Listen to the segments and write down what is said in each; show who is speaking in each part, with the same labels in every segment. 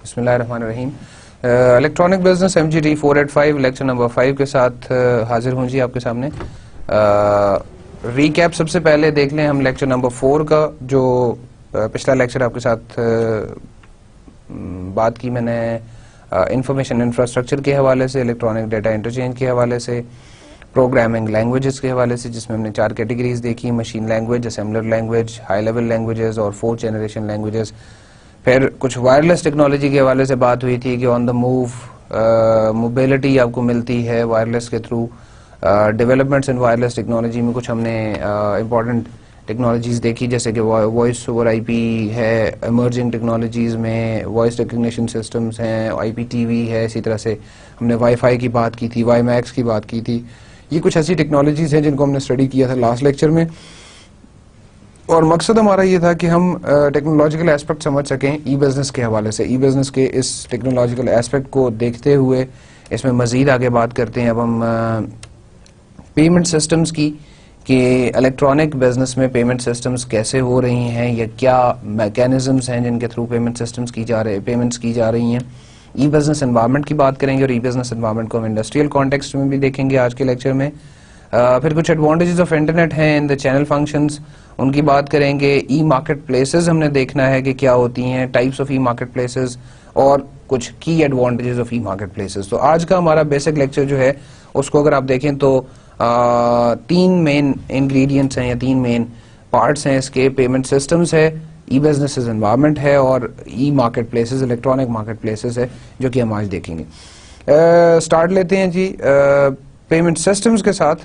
Speaker 1: بسم اللہ الرحمن الرحیم. Electronic business MGT 485 lecture number 5 کے ساتھ حاضر ہوں جی آپ کے سامنے. ریکیپ سب سے پہلے دیکھ لیں ہم لیکچر نمبر 4 کا, جو پچھلا لیکچر آپ کے ساتھ بات کی میں نے انفارمیشن انفراسٹرکچر کے حوالے سے, الیکٹرانک ڈیٹا انٹرچینج کے حوالے سے, پروگرامنگ لینگویجز کے حوالے سے جس میں ہم نے 4 کیٹیگریز دیکھی, machine language, assembler language, high level languages اور 4th جنریشن لینگویجز. پھر کچھ وائرلیس ٹیکنالوجی کے حوالے سے بات ہوئی تھی کہ آن دا موو موبیلٹی آپ کو ملتی ہے وائرلیس کے through. Developments in wireless technology میں کچھ ہم نے امپورٹنٹ ٹیکنالوجیز دیکھی, جیسے کہ وائس اوور IP ہے, ایمرجنگ ٹیکنالوجیز میں وائس ریکگنیشن سسٹمز ہیں, IPTV ہے, اسی طرح سے ہم نے وائی فائی کی بات کی تھی, وائی میکس کی بات کی تھی. یہ کچھ ایسی ٹیکنالوجیز ہیں جن کو ہم نے اسٹڈی کیا تھا لاسٹ لیکچر میں, اور مقصد ہمارا یہ تھا کہ ہم ٹیکنالوجیکل ایسپیکٹ سمجھ سکیں ای بزنس کے حوالے سے. ای بزنس کے اس ٹیکنالوجیکل ایسپیکٹ کو دیکھتے ہوئے اس میں مزید آگے بات کرتے ہیں. اب ہم پیمنٹ سسٹمز کی, کہ الیکٹرانک بزنس میں پیمنٹ سسٹمز کیسے ہو رہی ہیں یا کیا میکینزمز ہیں جن کے تھرو پیمنٹس کی جا رہی ہیں. ای بزنس انوائرمنٹ کی بات کریں گے, اور ای بزنس انوائرمنٹ کو ہم انڈسٹریل کانٹیکسٹ میں بھی دیکھیں گے آج کے لیکچر میں. پھر کچھ ایڈوانٹیجز آف انٹرنیٹ ہیں ان دا چینل فنکشنز, ان کی بات کریں گے. ای مارکیٹ پلیسز ہم نے دیکھنا ہے کہ کیا ہوتی ہیں, types of E market places, اور کچھ کی advantages of E market places. تو آج کا ہمارا بیسک لیکچر جو ہے اس کو اگر آپ دیکھیں تو 3 مین انگریڈینٹس ہیں یا 3 مین پارٹس ہیں اس کے. پیمنٹ سسٹمز ہے, ای بزنس انوائرمنٹ ہے, اور e market places, electronic market places ہے, جو کہ ہم آج دیکھیں گے. سٹارٹ لیتے ہیں جی پیمنٹ سسٹمز کے ساتھ.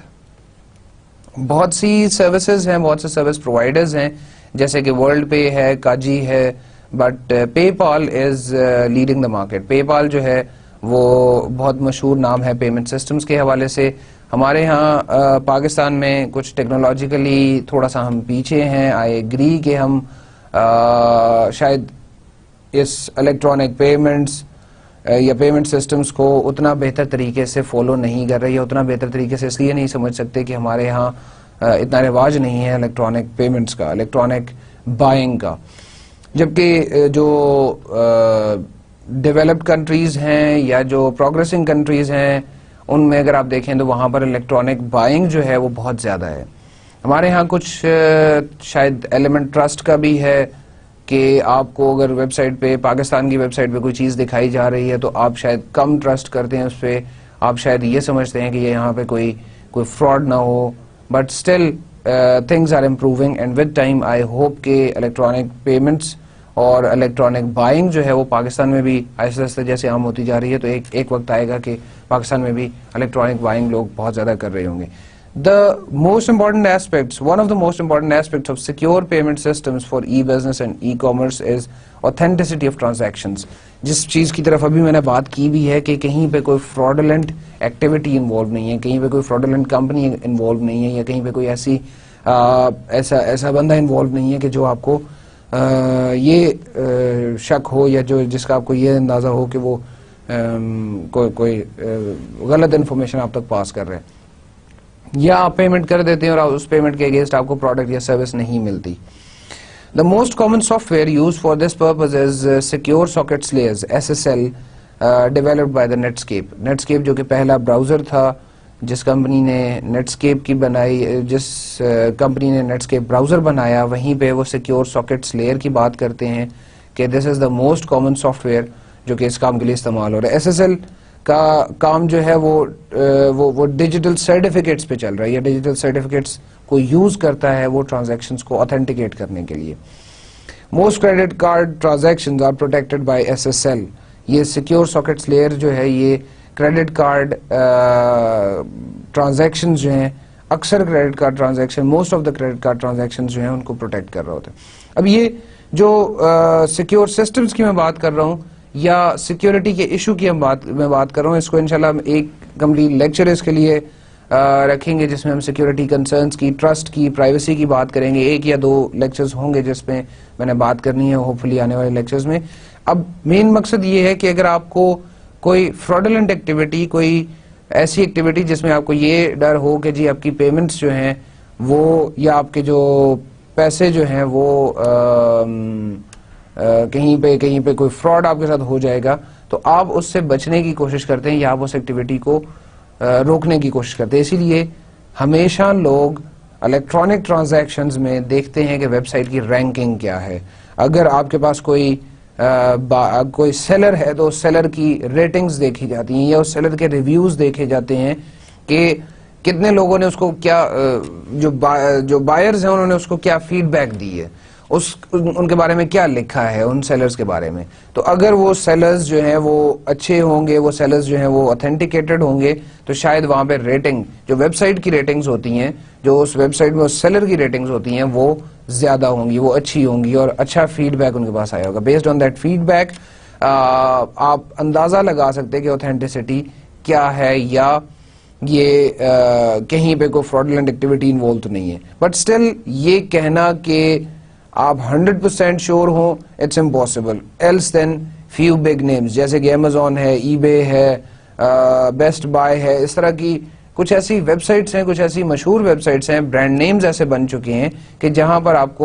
Speaker 1: بہت سی سروسز ہیں, بہت سے سروس پرووائڈرز ہیں, جیسے کہ ورلڈ پے ہے, کاجی ہے, but PayPal is leading the market. PayPal جو ہے وہ بہت مشہور نام ہے پیمنٹ سسٹمز کے حوالے سے. ہمارے ہاں پاکستان میں کچھ ٹیکنالوجیکلی تھوڑا سا ہم پیچھے ہیں. آئی ایگری کہ ہم شاید اس الیکٹرانک پیمنٹس یا پیمنٹ سسٹمز کو اتنا بہتر طریقے سے فالو نہیں کر رہی ہے. اتنا بہتر طریقے سے اس لیے نہیں سمجھ سکتے کہ ہمارے ہاں اتنا رواج نہیں ہے الیکٹرانک پیمنٹس کا, الیکٹرانک بائنگ کا. جبکہ جو ڈیولپڈ کنٹریز ہیں یا جو پروگریسنگ کنٹریز ہیں ان میں اگر آپ دیکھیں تو وہاں پر الیکٹرانک بائنگ جو ہے وہ بہت زیادہ ہے. ہمارے ہاں کچھ شاید ایلیمنٹ ٹرسٹ کا بھی ہے کہ آپ کو اگر ویب سائٹ پہ, پاکستان کی ویب سائٹ پہ کوئی چیز دکھائی جا رہی ہے تو آپ شاید کم ٹرسٹ کرتے ہیں اس پہ, آپ شاید یہ سمجھتے ہیں کہ یہاں پہ کوئی فراڈ نہ ہو. But still things are improving, and with time I hope کہ الیکٹرانک پیمنٹس اور الیکٹرانک بائنگ جو ہے وہ پاکستان میں بھی آہستہ آہستہ جیسے عام ہوتی جا رہی ہے, تو ایک وقت آئے گا کہ پاکستان میں بھی الیکٹرانک بائنگ لوگ بہت زیادہ کر رہے ہوں گے. The most important aspects, one of the most important aspects of secure payment systems for e-business and e-commerce is authenticity of transactions. جس چیز کی طرف ابھی میں نے بات کی بھی ہے کہ کہیں پہ کوئی fraudulent activity انوالو نہیں ہے, کہیں پہ کوئی fraudulent company انوالو نہیں ہے, یا کہیں پہ کوئی ایسا بندہ انوالو نہیں ہے کہ جو آپ کو یہ شک ہو یا جس کا آپ کو یہ اندازہ ہو کہ وہ کوئی غلط انفارمیشن آپ تک پاس کر رہے ہیں, یا آپ پیمنٹ کر دیتے ہیں اور اس پیمنٹ کے اگینسٹ آپ کو پروڈکٹ یا سروس نہیں ملتی. The most common software used for this purpose is Secure Sockets Layers SSL developed by the Netscape. Netscape جو کہ پہلا براؤزر تھا جس کمپنی نے Netscape کی بنائی, جس کمپنی نے Netscape براؤزر بنایا, وہیں پہ وہ Secure Sockets Layer کی بات کرتے ہیں کہ this is the most common software جو کہ اس کام کے لیے استعمال ہو رہا ہے. SSL کا کام جو ہے وہ ڈیجیٹل سرٹیفکیٹس پہ چل رہا ہے, یا ڈیجیٹل سرٹیفکیٹس کو یوز کرتا ہے وہ ٹرانزیکشنز کو اتھینٹیکیٹ کرنے کے لیے. Most credit card transactions are protected by SSL. یہ سیکیور ساکٹس لیئر جو ہے یہ کریڈٹ کارڈ ٹرانزیکشنز جو ہیں, اکثر credit card transaction, most of the credit card transactions جو ہیں ان کو پروٹیکٹ کر رہا ہوتا ہے. اب یہ جو سیکیور سسٹمز کی میں بات کر رہا ہوں یا سیکیورٹی کے ایشو کی میں بات کر رہا ہوں, اس کو انشاءاللہ ہم ایک کمپلیٹ لیکچر اس کے لیے رکھیں گے جس میں ہم سیکیورٹی کنسرنز کی, ٹرسٹ کی, پرائیویسی کی بات کریں گے. 1 یا 2 لیکچرز ہوں گے جس میں میں نے بات کرنی ہے ہوپ فلی آنے والے لیکچرز میں. اب مین مقصد یہ ہے کہ اگر آپ کو کوئی فراڈولنٹ ایکٹیویٹی, کوئی ایسی ایکٹیویٹی جس میں آپ کو یہ ڈر ہو کہ جی آپ کی پیمنٹس جو ہیں وہ, یا آپ کے جو پیسے جو ہیں وہ کہیں پہ کوئی فراڈ آپ کے ساتھ ہو جائے گا تو آپ اس سے بچنے کی کوشش کرتے ہیں یا آپ اس ایکٹیویٹی کو روکنے کی کوشش کرتے ہیں. اسی لیے ہمیشہ لوگ الیکٹرانک ٹرانزیکشنز میں دیکھتے ہیں کہ ویب سائٹ کی رینکنگ کیا ہے. اگر آپ کے پاس کوئی سیلر ہے تو سیلر کی ریٹنگز دیکھی جاتی ہیں یا اس سیلر کے ریویوز دیکھے جاتے ہیں کہ کتنے لوگوں نے اس کو کیا, جو بائرز ہیں انہوں نے اس کو کیا فیڈ بیک دی ہے, ان کے بارے میں کیا لکھا ہے ان سیلرز کے بارے میں. تو اگر وہ سیلرز جو ہیں وہ اچھے ہوں گے, وہ سیلرز جو ہیں وہ اوتھینٹیکیٹڈ ہوں گے, تو شاید وہاں پہ ریٹنگ جو ویب سائٹ کی ریٹنگز ہوتی ہیں, جو اس ویب سائٹ میں اس سیلر کی ریٹنگز ہوتی ہیں وہ زیادہ ہوں گی, وہ اچھی ہوں گی اور اچھا فیڈ بیک ان کے پاس آیا ہوگا. Based on that feedback آپ اندازہ لگا سکتے ہیں کہ اوتھینٹسٹی کیا ہے یا یہ کہیں پہ کوئی فراڈولنٹ ایکٹیویٹی انوالو تو نہیں ہے. بٹ اسٹل یہ کہنا کہ آپ 100% شیور ہوں, it's impossible. Else than few big names جیسے کہ Amazon ہے, ای بے ہے, بیسٹ بائی ہے, اس طرح کی کچھ ایسی ویب سائٹس ہیں, کچھ ایسی مشہور ویب سائٹس ہیں, برانڈ نیمز ایسے بن چکے ہیں کہ جہاں پر آپ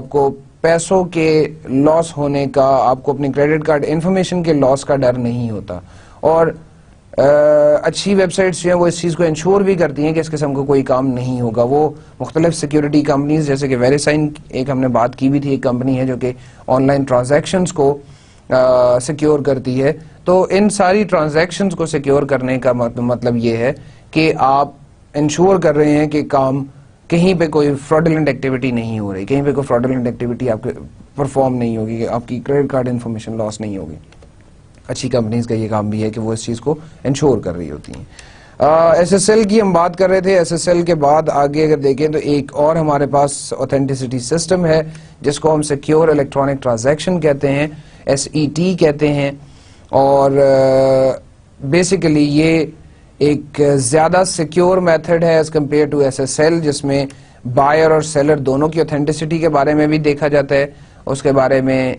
Speaker 1: کو پیسوں کے لاس ہونے کا, آپ کو اپنی کریڈٹ کارڈ انفارمیشن کے لاس کا ڈر نہیں ہوتا. اور اچھی ویب سائٹس جو ہیں وہ اس چیز کو انشور بھی کرتی ہیں کہ اس قسم کا کوئی کام نہیں ہوگا. وہ مختلف سیکیورٹی کمپنیز جیسے کہ ویریسائن, ایک ہم نے بات کی بھی تھی, ایک کمپنی ہے جو کہ آن لائن ٹرانزیکشنز کو سیکیور کرتی ہے. تو ان ساری ٹرانزیکشنز کو سیکیور کرنے کا مطلب یہ ہے کہ آپ انشور کر رہے ہیں کہ کام کہیں پہ کوئی فراڈولنٹ ایکٹیویٹی نہیں ہو رہی, کہیں پہ کوئی فراڈولنٹ ایکٹیویٹی آپ کے پرفارم نہیں ہوگی, کہ آپ کی کریڈٹ کارڈ انفارمیشن لاس نہیں ہوگی. اچھی کمپنیز کا یہ کام بھی ہے کہ وہ اس چیز کو انشور کر رہی ہوتی ہیں. ایس ایس ایل کی ہم بات کر رہے تھے. ایس ایس ایل کے بعد آگے اگر دیکھیں تو ایک اور ہمارے پاس اوتھینٹسٹی سسٹم ہے جس کو ہم سیکیور الیکٹرانک ٹرانزیکشن کہتے ہیں, SET کہتے ہیں. اور بیسیکلی یہ ایک زیادہ سیکیور میتھڈ ہے as compare to S S L, جس میں بائر اور سیلر دونوں کی اوتھینٹسٹی کے بارے میں بھی دیکھا جاتا ہے, اس کے بارے میں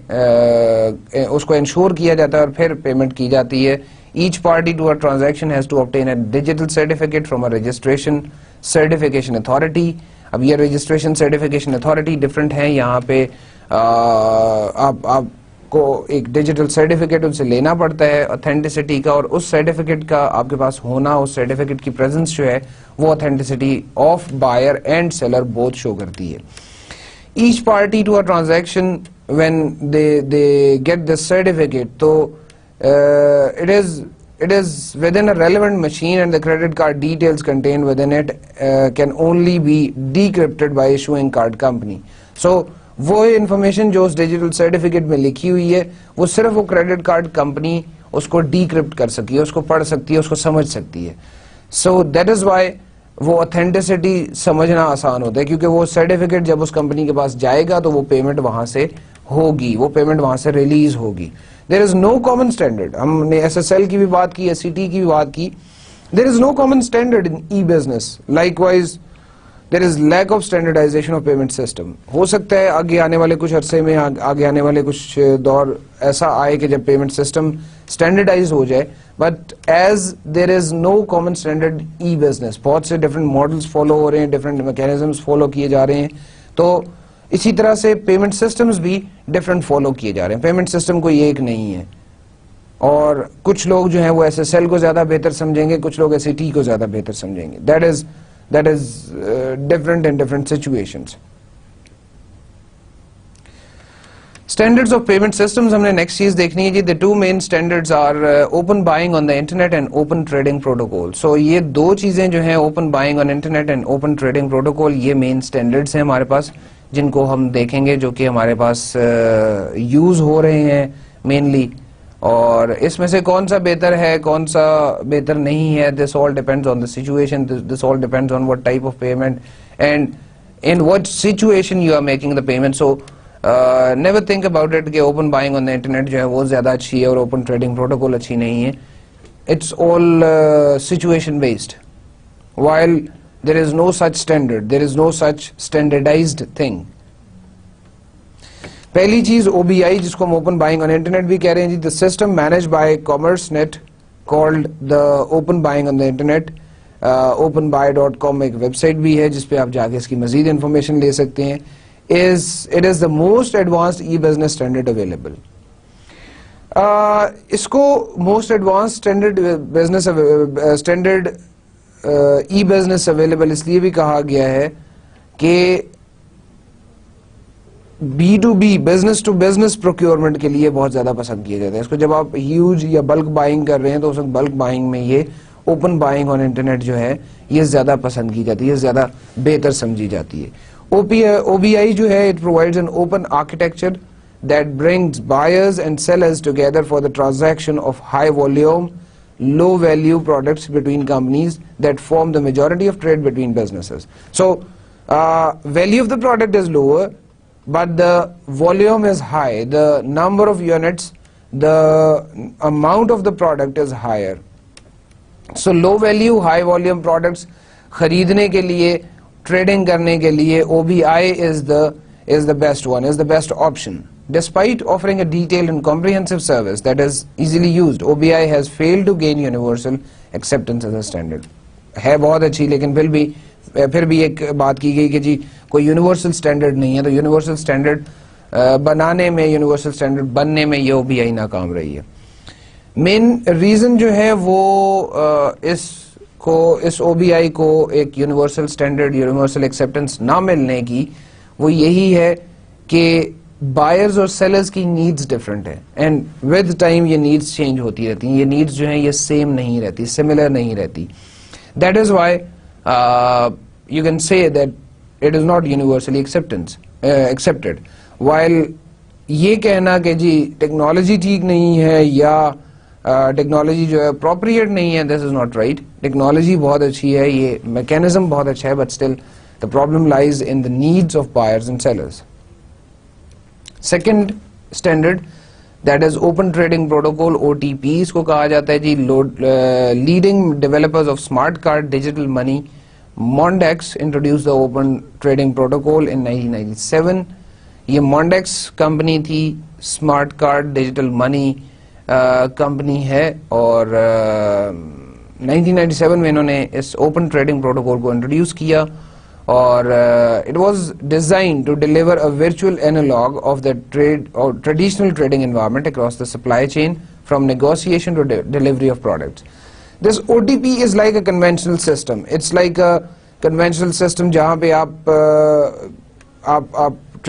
Speaker 1: اس کو انشور کیا جاتا ہے اور پھر پیمنٹ کی جاتی ہے. Each party to a transaction has to obtain a digital certificate from a registration certification authority. اب یہ registration certification authority different ہیں, یہاں پہ آپ کو ایک ڈیجیٹل سرٹیفکیٹ ان سے لینا پڑتا ہے اوتھینٹسٹی کا, اور اس سرٹیفکیٹ کا آپ کے پاس ہونا, اس سرٹیفکیٹ کی پریزنس جو ہے وہ authenticity of buyer and seller both show کرتی ہے. Each party to a transaction when they get this certificate, so it is within a relevant machine and the credit card details contained within it can only be decrypted by issuing card company. So وہ information جو اس digital certificate میں لکھی ہوئی ہے وہ صرف وہ credit card company اس کو ڈیکرپٹ کر سکتی ہے, اس کو پڑھ سکتی ہے, اس کو سمجھ سکتی ہے. سو دیٹ از وائی وہ اوتھینٹسٹی سمجھنا آسان ہوتا ہے, کیونکہ وہ سرٹیفکیٹ جب اس کمپنی کے پاس جائے گا تو وہ پیمنٹ وہاں سے ہوگی, وہ پیمنٹ وہاں سے ریلیز ہوگی. دیر از نو کامن اسٹینڈرڈ. ہم نے ایس ایس ایل کی بھی بات کی, SET کی بھی بات کی. There is no common standard in e business. Likewise there is lack of standardisation of payment system. ہو سکتا ہے آگے آنے والے کچھ عرصے میں, آگے آنے والے کچھ دور ایسا آئے کہ جب پیمنٹ سسٹم اسٹینڈرڈائز ہو جائے, but as there is no common standard e business, بہت سے ڈفرینٹ ماڈلس فالو ہو رہے ہیں, ڈفرینٹ میکینزمس فالو کیے جا رہے ہیں. تو اسی طرح سے پیمنٹ سسٹمز بھی ڈفرینٹ فالو کیے جا رہے ہیں. پیمنٹ سسٹم کوئی ایک نہیں ہے, اور کچھ لوگ جو ہیں وہ ایس ایس ایل کو زیادہ بہتر سمجھیں گے, کچھ لوگ SET کو زیادہ بہتر سمجھیں گے. That is different in different situations. Standards of payment systems ہم نے next چیز دیکھنی ہے جی. The two main standards are open buying on the internet and open trading protocol. So یہ دو چیزیں جو ہیں open buying on internet and open trading protocol, یہ main standards ہیں ہمارے پاس جن کو ہم دیکھیں گے, جو کہ ہمارے پاس یوز ہو رہے ہیں mainly. اور اس میں سے کون سا بہتر ہے, کون سا بہتر نہیں ہے, this all depends on the situation, this all depends on what type of payment and in what situation you are making the payment. So never think about it کہ open buying on the internet جو ہے وہ زیادہ اچھی ہے اور open trading protocol اچھی نہیں ہے. It's all situation based. While there is no such standard, there is no such standardized thing. پہلی چیز OBI جس کو ہم اوپن بائنگ آن انٹرنیٹ بھی کہہ رہے ہیں جی. The system manage by CommerceNet called the open buying on the internet. openbuy.com ایک ویب سائٹ بھی ہے جس پہ آپ جا کے اس کی مزید انفارمیشن لے سکتے ہیں. it is the most advanced e-business standard available. اس کو most advance standard e business available اس لیے بھی کہا گیا ہے کہ B to B business to business procurement کے لیے بہت زیادہ پسند کیا جاتا ہے اس کو. جب آپ ہیوج یا بلک بائنگ کر رہے ہیں تو اس وقت بلک بائنگ میں یہ اوپن بائنگ آن انٹرنیٹ جو ہے یہ زیادہ پسند کی جاتی ہے, یہ زیادہ بہتر سمجھی جاتی ہے. او بی آئی جو ہے it provides an open architecture that brings buyers and sellers together for the transaction of high volume, low value products between companies that form the majority of trade between businesses. So, value of the product is lower, but the volume is high. The number of units, the amount of the product is higher. So, low value, high volume products خریدنے کے لیے, trading کرنے کے لیے OBI is the best one, is the best option. Despite offering a detailed and comprehensive service that is easily used, OBI has failed to gain universal acceptance as a standard. ہے بہت اچھی لیکن پھر بھی ایک بات کی گئی کہ جی کوئی یونیورسل اسٹینڈرڈ نہیں ہے, تو یونیورسل اسٹینڈرڈ بنانے میں, یونیورسل اسٹینڈرڈ بننے میں یہ OBI ناکام رہی ہے. مین ریزن جو ہے وہ اس OBI کو ایک یونیورسل اسٹینڈرڈ, یونیورسل ایکسیپٹنس نہ ملنے کی وہ یہی ہے کہ بائرز اور سیلرز کی نیڈز ڈفرینٹ ہیں, اینڈ ود ٹائم یہ نیڈز چینج ہوتی رہتی ہیں. یہ نیڈز جو ہیں یہ سیم نہیں رہتی, سملر نہیں رہتی. That is why you can سے that it is not universally accepted. While یہ کہنا کہ جی ٹیکنالوجی ٹھیک نہیں ہے یا ٹیکنالوجی جو ہے اپروپریٹ نہیں ہے, دس از ناٹ رائٹ. ٹیکنالوجی بہت اچھی ہے, یہ میکینزم بہت اچھا ہے, but still the problem lies in the needs of buyers and sellers. Second standard, that is Open Trading Protocol, OTP اس کو کہا جاتا ہے جی. Leading developers of smart card digital money, Mondex introduced the Open Trading Protocol in 1997. یہ Mondex company تھی, smart card digital money company ہے, اور 1997 میں انہوں نے اس Open Trading Protocol کو انٹروڈیوس کیا, اور it was designed to deliver a virtual analog of the trade or traditional trading environment across the supply chain from negotiation to delivery of products. This OTP is like a conventional system. It's like a conventional system جہاں پہ آپ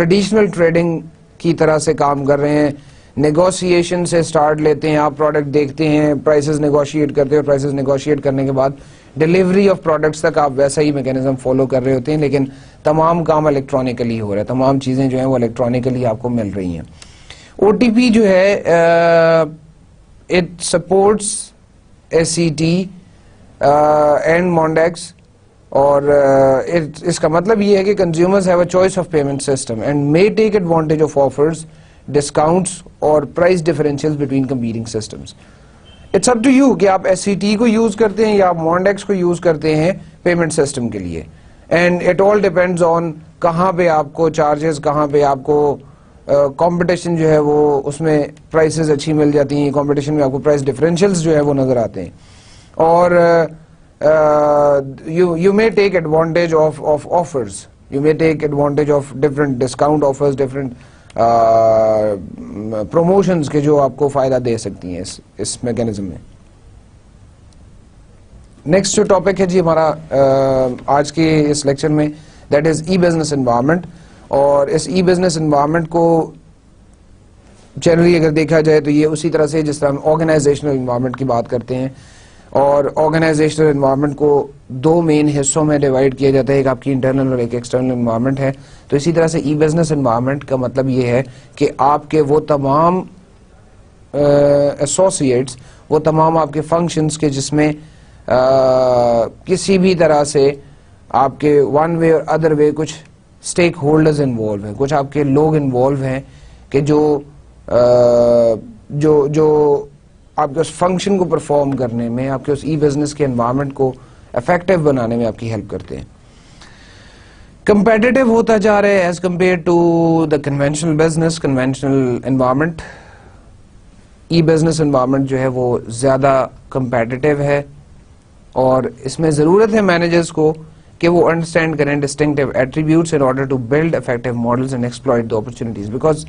Speaker 1: traditional trading کی طرح سے کام کر رہے ہیں. Negotiation سے سٹارٹ لیتے ہیں, آپ پروڈکٹ دیکھتے ہیں, پرائسز نیگوشیٹ کرتے ہیں, اور پرائسز نیگوشیٹ کرنے کے بعد ڈیلیوری آف پروڈکٹس تک آپ ویسا ہی میکینزم فالو کر رہے ہوتے ہیں, لیکن تمام کام الیکٹرانکلی ہو رہا ہے, تمام چیزیں جو ہیں وہ الیکٹرانکلی آپ کو مل رہی ہیں. او ٹی پی جو ہے it supports SCT and Mondex, اور اس کا مطلب یہ ہے کہ consumers have a choice of payment system and may take advantage of offers, discounts اور price differential between competing systems. It's up to you کہ آپ SCT کو یوز کرتے ہیں یا آپ Mondex کو یوز کرتے ہیں پیمنٹ سسٹم کے لیے, and it all depends on کہاں پہ آپ کو چارجز, کہاں پہ آپ کو کمپٹیشن جو ہے وہ اس میں پرائسز اچھی مل جاتی ہیں, کمپٹیشن میں آپ کو پرائس ڈفرینشیلز جو ہے وہ نظر آتے ہیں, اور you may take advantage of offers, you may take advantage of different discount offers, different promotions کے جو آپ کو فائدہ دے سکتی ہیں اس میکینزم میں. نیکسٹ جو ٹاپک ہے جی ہمارا آج کے اس لیکچر میں, that is E business environment. اور اس ای بزنس انوائرمنٹ کو جنرلی اگر دیکھا جائے تو یہ اسی طرح سے جس طرح ہم آرگنائزیشنل انوائرمنٹ کی بات کرتے ہیں, اور آرگنائزیشنل انوائرمنٹ کو دو مین حصوں میں ڈیوائڈ کیا جاتا ہے, ایک آپ کی انٹرنل اور ایک ایکسٹرنل انوائرمنٹ ہے. تو اسی طرح سے ای بزنس انوائرمنٹ کا مطلب یہ ہے کہ آپ کے وہ تمام ایسوسیٹس, وہ تمام آپ کے فنکشنز کے جس میں کسی بھی طرح سے آپ کے ون وے اور ادر وے کچھ اسٹیک ہولڈرز انوالو ہیں, کچھ آپ کے لوگ انوالو ہیں کہ جو آپ کے اس فنکشن کو پرفارم کرنے میں, آپ کے اس ای بزنس کے انوائرمنٹ کو افیکٹو بنانے میں آپ کی ہیلپ کرتے ہیں. کمپیٹیٹو ہوتا جا رہا ہے as compare to the conventional business, conventional environment. E business environment جو ہے وہ زیادہ کمپیٹیٹو ہے, اور اس میں ضرورت ہے مینیجرز کو کہ وہ انڈرسٹینڈ کریں distinctive attributes in order to build effective models and exploit the opportunities. Because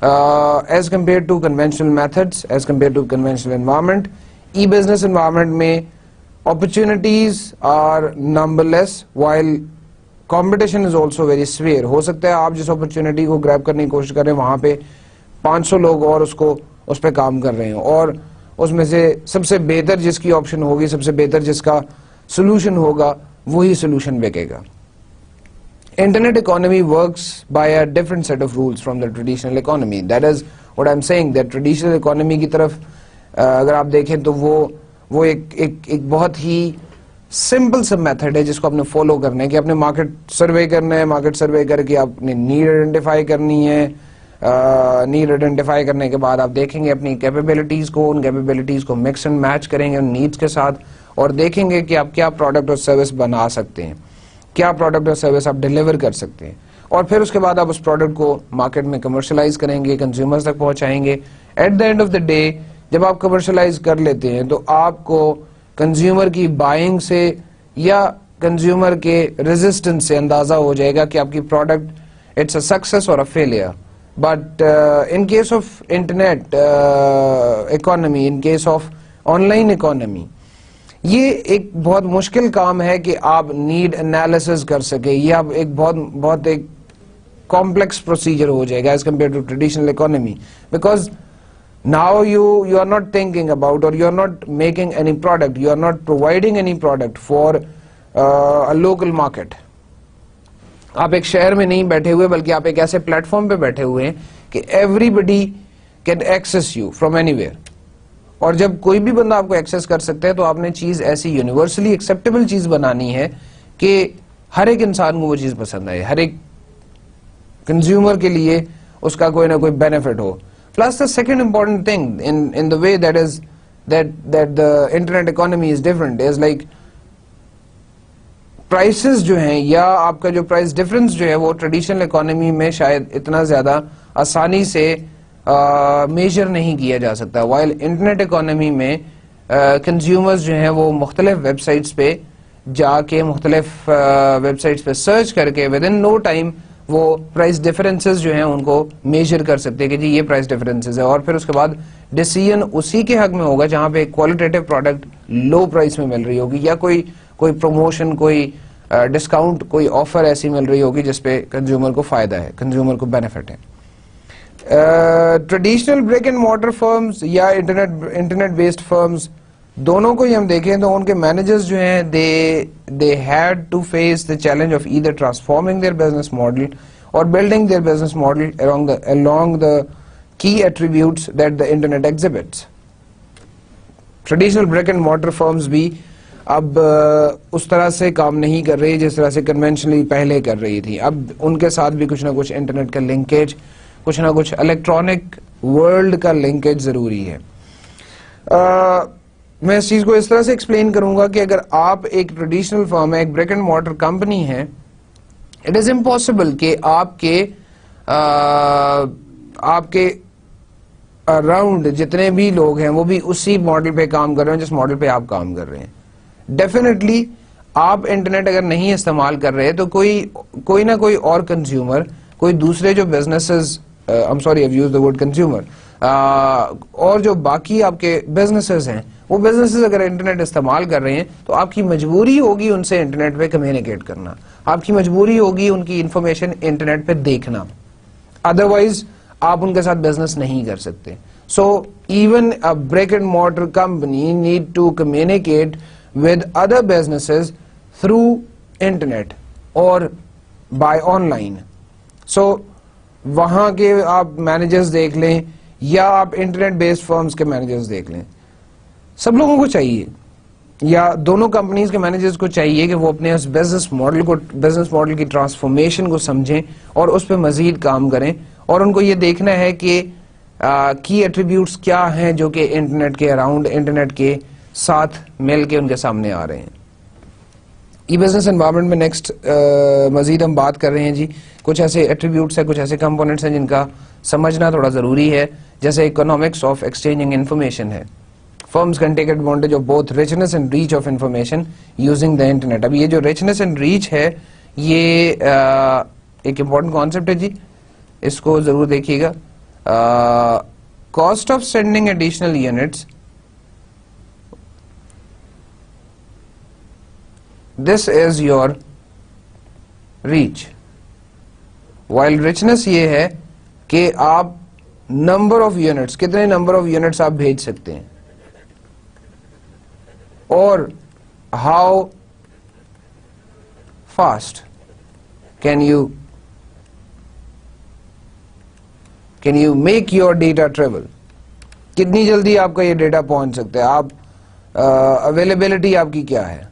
Speaker 1: as compare to conventional methods, as compare to conventional environment, e business environment میں opportunities are numberless while competition is also very severe. ہو سکتا ہے آپ جس opportunity کو grab کرنے کی کوشش کر رہے ہیں وہاں پہ 500 لوگ اور اس پہ کام کر رہے ہیں, اور اس میں سے سب سے بہتر جس کی آپشن ہوگی, سب سے بہتر جس کا سولوشن ہوگا, وہی solution بکے God. Internet economy works by a different set of rules from the traditional economy. That is what I'm saying, that traditional economy کی طرف اگر آپ دیکھیں تو وہ ایک بہت ہی سمپل سا میتھڈ ہے جس کو آپ نے فالو کرنا ہے کہ آپ نے مارکیٹ سروے کرنا ہے, مارکیٹ سروے کر کے آپ نے نیڈ آئیڈینٹیفائی کرنی ہے, نیڈ آئیڈینٹیفائی کرنے کے بعد آپ دیکھیں گے اپنی کیپیبلٹیز کو, ان کیپیبلٹیز کو مکس اینڈ میچ کریں گے ان نیڈس کے ساتھ, اور دیکھیں گے کہ آپ کیا پروڈکٹ اور سروس بنا سکتے ہیں, کیا پروڈکٹ اور سروس آپ ڈیلیور کر سکتے ہیں, اور پھر اس کے بعد آپ اس پروڈکٹ کو مارکیٹ میں کمرشلائز کریں گے, کنزیومرز تک پہنچائیں گے. At the end of the day جب آپ کمرشلائز کر لیتے ہیں تو آپ کو کنزیومر کی بائنگ سے یا کنزیومر کے ریزسٹنس سے اندازہ ہو جائے گا کہ آپ کی پروڈکٹ اٹس اے سکسیس اور a failure. But in case of internet economy, in case of on line economy, یہ ایک بہت مشکل کام ہے کہ آپ نیڈ انالیسس کر سکے. یہ اب ایک بہت ایک کمپلیکس پروسیجر ہو جائے گا as compare to traditional economy, because now you are not thinking about, or you are not making any product, you are not providing any product for a local market. آپ ایک شہر میں نہیں بیٹھے ہوئے بلکہ آپ ایک ایسے پلیٹ فارم پہ بیٹھے ہوئے ہیں کہ everybody can access you from anywhere, اور جب کوئی بھی بندہ آپ کو ایکسس کر سکتا ہے تو آپ نے چیز ایسی یونیورسلی ایکسیپٹیبل چیز بنانی ہے کہ ہر ایک انسان کو وہ چیز پسند آئے, ہر ایک کنزیومر کے لیے اس کا کوئی نہ کوئی benefit who. Plus the second important thing in the way that the internet economy is different is like prices جو ہیں یا آپ کا جو price difference جو ہے وہ traditional economy میں شاید اتنا زیادہ آسانی سے میجر نہیں کیا جا سکتا, while internet economy میں consumers جو ہیں وہ مختلف ویب سائٹس پہ جا کے مختلف ویب سائٹس پہ سرچ کر کے within no time وہ پرائس ڈیفرنسز جو ہیں ان کو میجر کر سکتے ہیں کہ جی یہ پرائس ڈیفرنسز ہے, اور پھر اس کے بعد ڈیسیژن اسی کے حق میں ہوگا جہاں پہ کوالٹیٹیو پروڈکٹ لو پرائس میں مل رہی ہوگی, یا کوئی پروموشن, کوئی ڈسکاؤنٹ, کوئی آفر ایسی مل رہی ہوگی جس پہ کنزیومر کو فائدہ ہے, کنزیومر کو بینیفٹ ہے. Traditional brick and mortar firms یا انٹرنیٹ بیسڈ فرمز دونوں کو ہی ہم دیکھیں تو ان کے مینیجرز جو ہیں they had to face the challenge of either transforming their business model or building their business model along the key attributes that the internet exhibits. Traditional brick and mortar firms بھی اب اس طرح سے کام نہیں کر رہی جس طرح سے کنونشنلی پہلے کر رہی تھی. اب ان کے ساتھ بھی کچھ نہ کچھ انٹرنیٹ کا لنکیج, کچھ نہ کچھ الیکٹرانک ورلڈ کا لنکیج ضروری ہے. میں اس چیز کو اس طرح سے ایکسپلین کروں گا کہ اگر آپ ایک ٹریڈیشنل فرم ہے, ایک بریک اینڈ مارٹر کمپنی ہے, اٹ از امپاسبل کہ آپ کے اراؤنڈ جتنے بھی لوگ ہیں وہ بھی اسی ماڈل پہ کام کر رہے ہیں جس ماڈل پہ آپ کام کر رہے ہیں. ڈیفینیٹلی آپ انٹرنیٹ اگر نہیں استعمال کر رہے تو کوئی نہ کوئی اور کنزیومر, کوئی دوسرے جو businesses, I'm sorry I've used the word consumer, اور جو باقی آپ کے بزنسز ہیں وہ بزنسز اگر انٹرنیٹ استعمال کر رہے ہیں تو آپ کی مجبوری ہوگی ان سے انٹرنیٹ پہ کمیونیکیٹ کرنا, آپ کی مجبوری ہوگی ان کی انفارمیشن انٹرنیٹ پہ دیکھنا, ادروائز آپ ان کے ساتھ بزنس نہیں کر سکتے. So even a brick and mortar company need to communicate with other businesses through internet or by online. So وہاں کے آپ مینیجرز دیکھ لیں یا آپ انٹرنیٹ بیسڈ فرمز کے مینیجرز دیکھ لیں, سب لوگوں کو چاہیے یا دونوں کمپنیز کے مینیجرز کو چاہیے کہ وہ اپنے اس بزنس ماڈل کی ٹرانسفارمیشن کو سمجھیں اور اس پہ مزید کام کریں, اور ان کو یہ دیکھنا ہے کہ کی ایٹریبیوٹس کیا ہیں جو کہ انٹرنیٹ کے اراؤنڈ, انٹرنیٹ کے ساتھ مل کے ان کے سامنے آ رہے ہیں. ای بزنس انوائرمنٹ میں نیکسٹ مزید ہم بات کر رہے ہیں جی, کچھ ایسے ایٹریبیوٹس ہیں, کچھ ایسے کمپوننٹس ہیں جن کا سمجھنا تھوڑا ضروری ہے, جیسے اکنامکس آف ایکسچینجنگ انفارمیشن ہے. firms can take advantage of both richness and reach of information using the internet. اب یہ جو richness and reach ہے یہ ایک important concept ہے جی, اس کو ضرور دیکھیے گا. Cost of sending additional units, this is your reach, while richness یہ ہے کہ آپ نمبر آف یونٹس, کتنے نمبر آف یونٹس آپ بھیج سکتے ہیں, اور how fast can you make your data travel, کتنی جلدی آپ کا یہ ڈیٹا پہنچ سکتا ہے, آپ اویلیبلٹی آپ کی کیا ہے.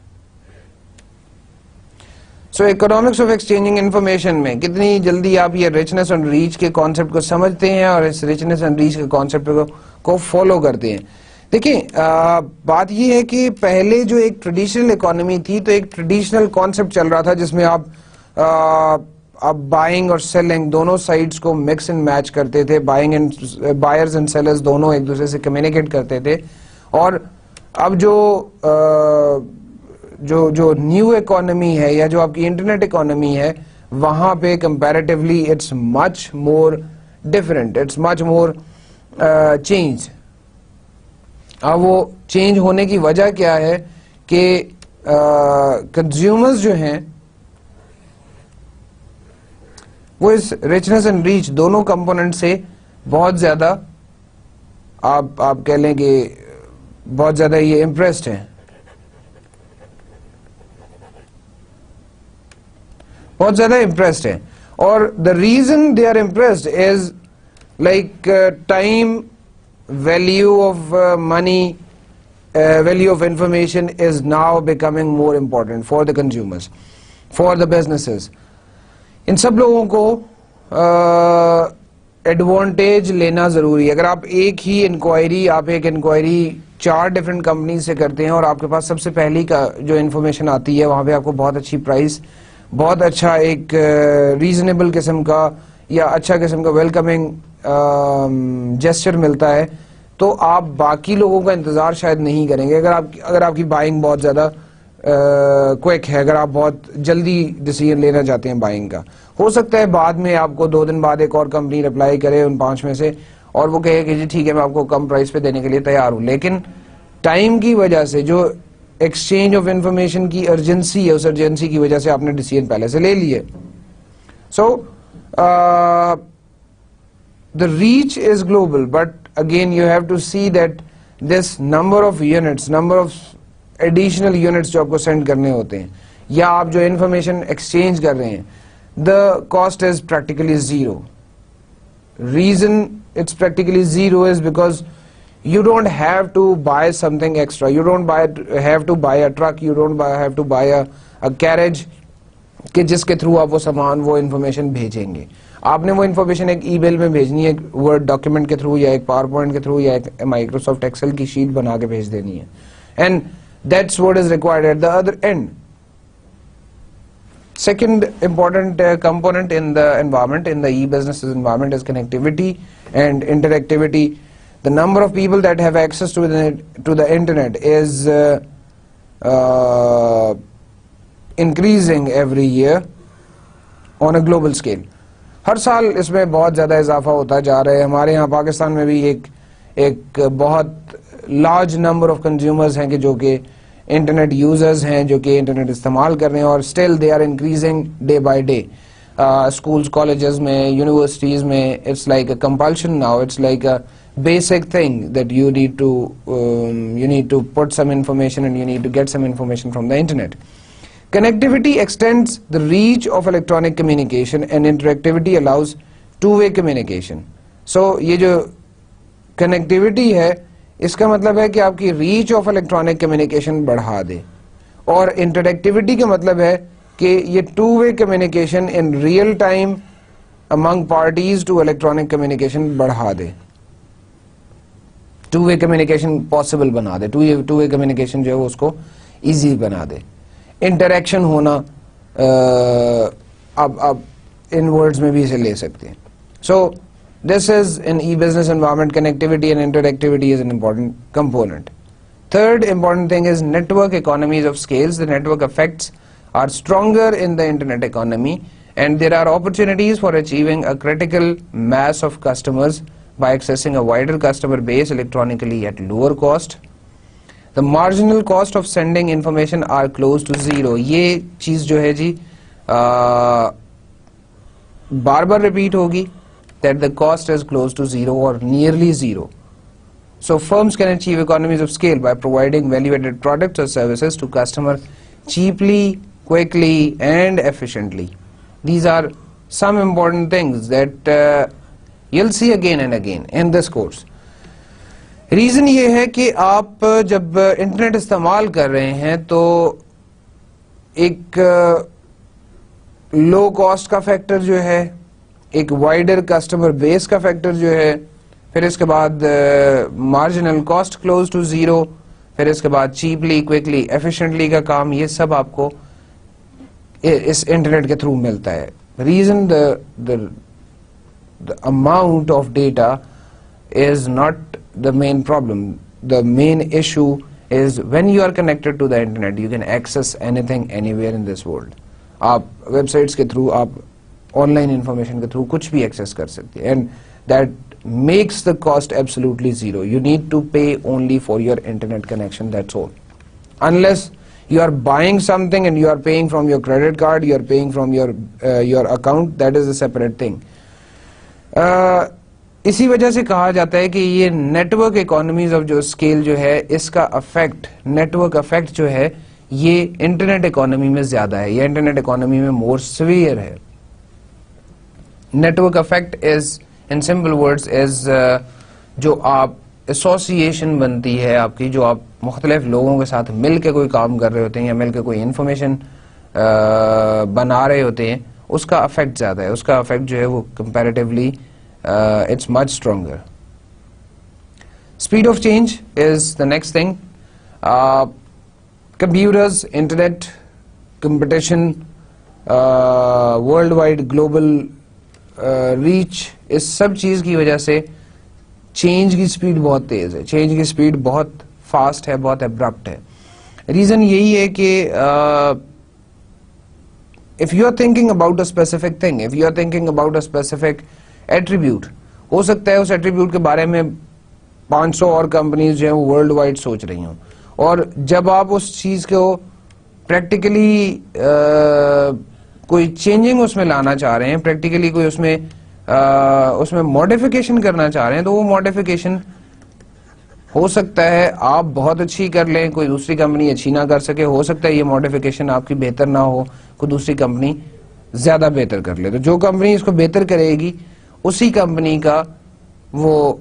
Speaker 1: سو اکنامکس آف ایکسچینجنگ انفارمیشن میں کتنی جلدی آپ یہ ریچنس اینڈ ریچ کے کانسیپٹ کو سمجھتے ہیں اور اس ریچنس اینڈ ریچ کے کانسیپٹ کو فالو کرتے ہیں. دیکھیں بات یہ ہے کہ پہلے جو ایک ٹریڈیشنل اکانومی تھی تو ایک ٹریڈیشنل کانسیپٹ چل رہا تھا جس میں آپ بائنگ اور سیلنگ دونوں سائڈس کو مکس اینڈ میچ کرتے تھے, بائرز اینڈ سیلرز دونوں ایک دوسرے سے کمیونیکیٹ کرتے تھے. اور اب جو نیو اکانومی ہے یا جو آپ کی انٹرنیٹ اکانومی ہے وہاں پہ comparatively it's much more different, it's much more change. اب وہ چینج ہونے کی وجہ کیا ہے کہ کنزیومرز جو ہیں وہ اس ریچنس اینڈ ریچ دونوں کمپوننٹ سے بہت زیادہ آپ کہہ لیں کہ بہت زیادہ یہ امپریسڈ ہیں, بہت زیادہ امپریسڈ ہیں. اور the reason they are impressed is like time, value of money, value of information is now becoming more important for the consumers, for the businesses. ان سب لوگوں کو ایڈوانٹیج لینا ضروری ہے. اگر آپ ایک انکوائری 4 ڈفرینٹ کمپنیز سے کرتے ہیں اور آپ کے پاس سب سے پہلی کا جو انفارمیشن آتی ہے وہاں پہ آپ کو بہت اچھی پرائس, بہت اچھا ایک ریزنیبل قسم کا یا اچھا قسم کا ویلکمنگ جیسچر ملتا ہے, تو آپ باقی لوگوں کا انتظار شاید نہیں کریں گے. اگر آپ کی بائنگ بہت زیادہ کوئک ہے, اگر آپ بہت جلدی ڈیسیژن لینا چاہتے ہیں بائنگ کا, ہو سکتا ہے بعد میں آپ کو 2 دن بعد ایک اور کمپنی رپلائی کرے ان 5 میں سے اور وہ کہے کہ جی ٹھیک ہے میں آپ کو کم پرائس پہ دینے کے لیے تیار ہوں, لیکن ٹائم کی وجہ سے جو ایکسچینج آف انفارمیشن کی ارجنسی ہے اس ارجنسی کی وجہ سے آپ نے ڈیسیژن پہلے سے لے لیے. سو the reach is global, but again you have to see that this number of units, number of additional units جو آپ کو سینڈ کرنے ہوتے ہیں یا آپ جو انفارمیشن ایکسچینج کر رہے ہیں, the cost is practically zero. Reason it's practically zero is because you don't have to buy something extra, you don't have to buy a truck, you don't have to buy a carriage کہ جس کے through آپ وہ سامان وہ information بھیجیں گے. آپ نے وہ انفارمیشن ایک ای میل میں بھیجنی ہے, ایک ورڈ ڈاکیومنٹ کے تھرو یا ایک پاور پوائنٹ کے تھرو یا ایک مائکروسافٹ ایکسل کی شیٹ بنا کے بھیج دینی ہے, and that's what is required at the other end. Second important component in the environment, in the e-business environment, is connectivity and interactivity. The number of people that have access to the internet is increasing every year on a global scale. ہر سال اس میں بہت زیادہ اضافہ ہوتا جا رہا ہے. ہمارے یہاں پاکستان میں بھی ایک بہت لارج نمبر آف کنزیومرز ہیں کہ جو کہ انٹرنیٹ یوزرز ہیں, جو کہ انٹرنیٹ استعمال کر رہے ہیں, اور still they are increasing day by day. Schools, colleges میں, یونیورسٹیز میں it's like a compulsion now, it's like a basic thing that you need to put some information and you need to get some information from the internet. Connectivity extends the reach of electronic communication and interactivity allows two-way communication. So یہ جو connectivity ہے اس کا مطلب ہے کہ آپ کی reach of electronic communication بڑھا دے, اور interactivity کا مطلب ہے کہ یہ two-way communication in real time among parties to electronic communication بڑھا دے, two-way communication possible بنا دے, two-way communication جو ہے اس کو easy بنا دے. انٹریکشن ہونا اب ان ورڈز میں بھی اسے لے سکتے ہیں. So this is in e business environment, connectivity and interactivity is an important component. Third important thing is network economies of scales. The network effects are stronger in the internet economy, and there are opportunities for achieving a critical mass of customers by accessing a wider customer base electronically at lower cost. The marginal cost of sending information are close to zero. یہ چیز جو ہے جی بار بار repeat ہوگی that the cost is close to zero or nearly zero. So firms can achieve economies of scale by providing value-added products or services to customers cheaply, quickly, and efficiently. These are some important things that you'll see again and again in this course. Reason یہ ہے کہ آپ جب internet استعمال کر رہے ہیں تو ایک لو کاسٹ کا فیکٹر جو ہے, ایک وائڈر کسٹمر بیس کا فیکٹر جو ہے, پھر اس کے بعد marginal cost close to zero, پھر اس کے بعد چیپلی, کوئکلی, ایفیشینٹلی کا کام, یہ سب آپ کو اس انٹرنیٹ کے تھرو ملتا ہے. Reason the amount of data is not the main problem. The main issue is when you are connected to the internet, you can access anything anywhere in this world. آپ websites کے through, آپ online information کے through کچھ بھی access کر سکتے ہیں, and that makes the cost absolutely zero. You need to pay only for your internet connection, that's all. Unless you are buying something and you are paying from your credit card, you are paying from your account, that is a separate thing. اسی وجہ سے کہا جاتا ہے کہ یہ network economies of جو scale جو ہے, اس کا افیکٹ, نیٹورک افیکٹ جو ہے یہ انٹرنیٹ اکانومی میں زیادہ ہے, یہ انٹرنیٹ اکانومی میں مور سیویئر ہے. Network effect is in simple words is جو آپ ایسوسیشن بنتی ہے آپ کی, جو آپ مختلف لوگوں کے ساتھ مل کے کوئی کام کر رہے ہوتے ہیں یا مل کے کوئی انفارمیشن بنا رہے ہوتے ہیں, اس کا افیکٹ زیادہ ہے, اس کا افیکٹ جو ہے وہ comparatively it's much stronger. Speed of change is the next thing. Computers, internet, competition, worldwide global reach, اس سب چیز کی وجہ سے چینج کی سپیڈ بہت تیز ہے, چینج کی سپیڈ بہت فاسٹ ہے, بہت ابرپٹ ہے. ریزن یہی ہے کہ if you are thinking about a specific thing, if you are thinking about a specific attribute, ہو سکتا ہے اس ایٹریبیوٹ کے بارے میں 500 اور کمپنیز جو ہیں وہ ورلڈ وائڈ سوچ رہی ہوں, اور جب آپ اس چیز کو پریکٹیکلی کوئی چینجنگ اس میں لانا چاہ رہے ہیں, پریکٹیکلی کوئی اس میں ماڈیفیکیشن کرنا چاہ رہے ہیں, تو وہ ماڈیفیکیشن ہو سکتا ہے آپ بہت اچھی کر لیں, کوئی دوسری کمپنی اچھی نہ کر سکے, ہو سکتا ہے یہ ماڈیفیکیشن آپ کی بہتر نہ ہو, کوئی دوسری کمپنی زیادہ بہتر کر لے. تو جو کمپنی اس کو بہتر کرے گی اسی کمپنی کا وہ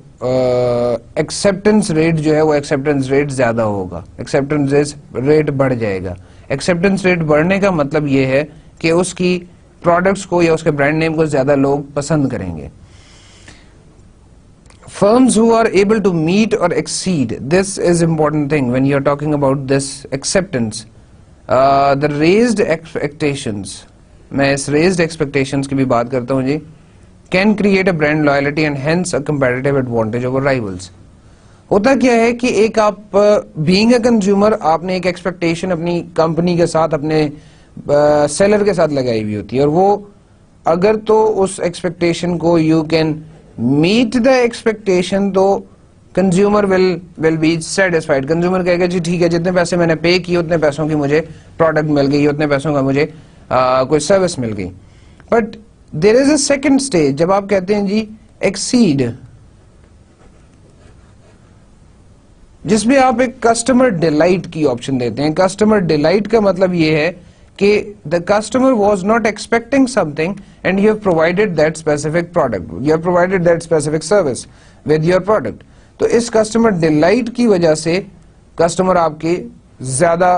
Speaker 1: ایکسیپٹنس ریٹ جو ہے وہ ایکسیپٹنس ریٹ زیادہ ہوگا, ایکسیپٹنس ریٹ بڑھ جائے گا. ایکسیپٹنس ریٹ بڑھنے کا مطلب یہ ہے کہ اس کی پروڈکٹس کو یا اس کے برانڈ نیم کو زیادہ لوگ پسند کریں گے. Firms who are able to meet or exceed, this is important thing when you are talking about this acceptance, the raised expectations, میں اس raised expectations کی بھی بات کرتا ہوں جی, can create a brand loyalty and hence a competitive advantage over rivals. ہوتا کیا ہے کہ ایک آپ being a consumer, آپ نے ایک ایکسپیکٹیشن اپنی کمپنی کے ساتھ, اپنے سیلر کے ساتھ لگائی ہوئی ہوتی ہے, اور وہ اگر تو اس ایکسپیکٹیشن کو you can meet the expectation, تو consumer will be satisfied. Consumer کہے گا جی ٹھیک ہے, جتنے پیسے میں نے پے کیے اتنے پیسوں کی مجھے پروڈکٹ مل گئی, اتنے پیسوں کا مجھے کوئی سروس مل گئی. But there is a second stage, جب آپ کہتے ہیں جی ایکسیڈ, جس میں آپ ایک کسٹمر ڈیلائٹ کی آپشن دیتے ہیں. کسٹمر ڈیلائٹ کا مطلب یہ ہے کہ the customer was not expecting something and you have provided that specific product, you have provided that specific service with your product. تو اس کسٹمر ڈیلائٹ کی وجہ سے کسٹمر آپ کے زیادہ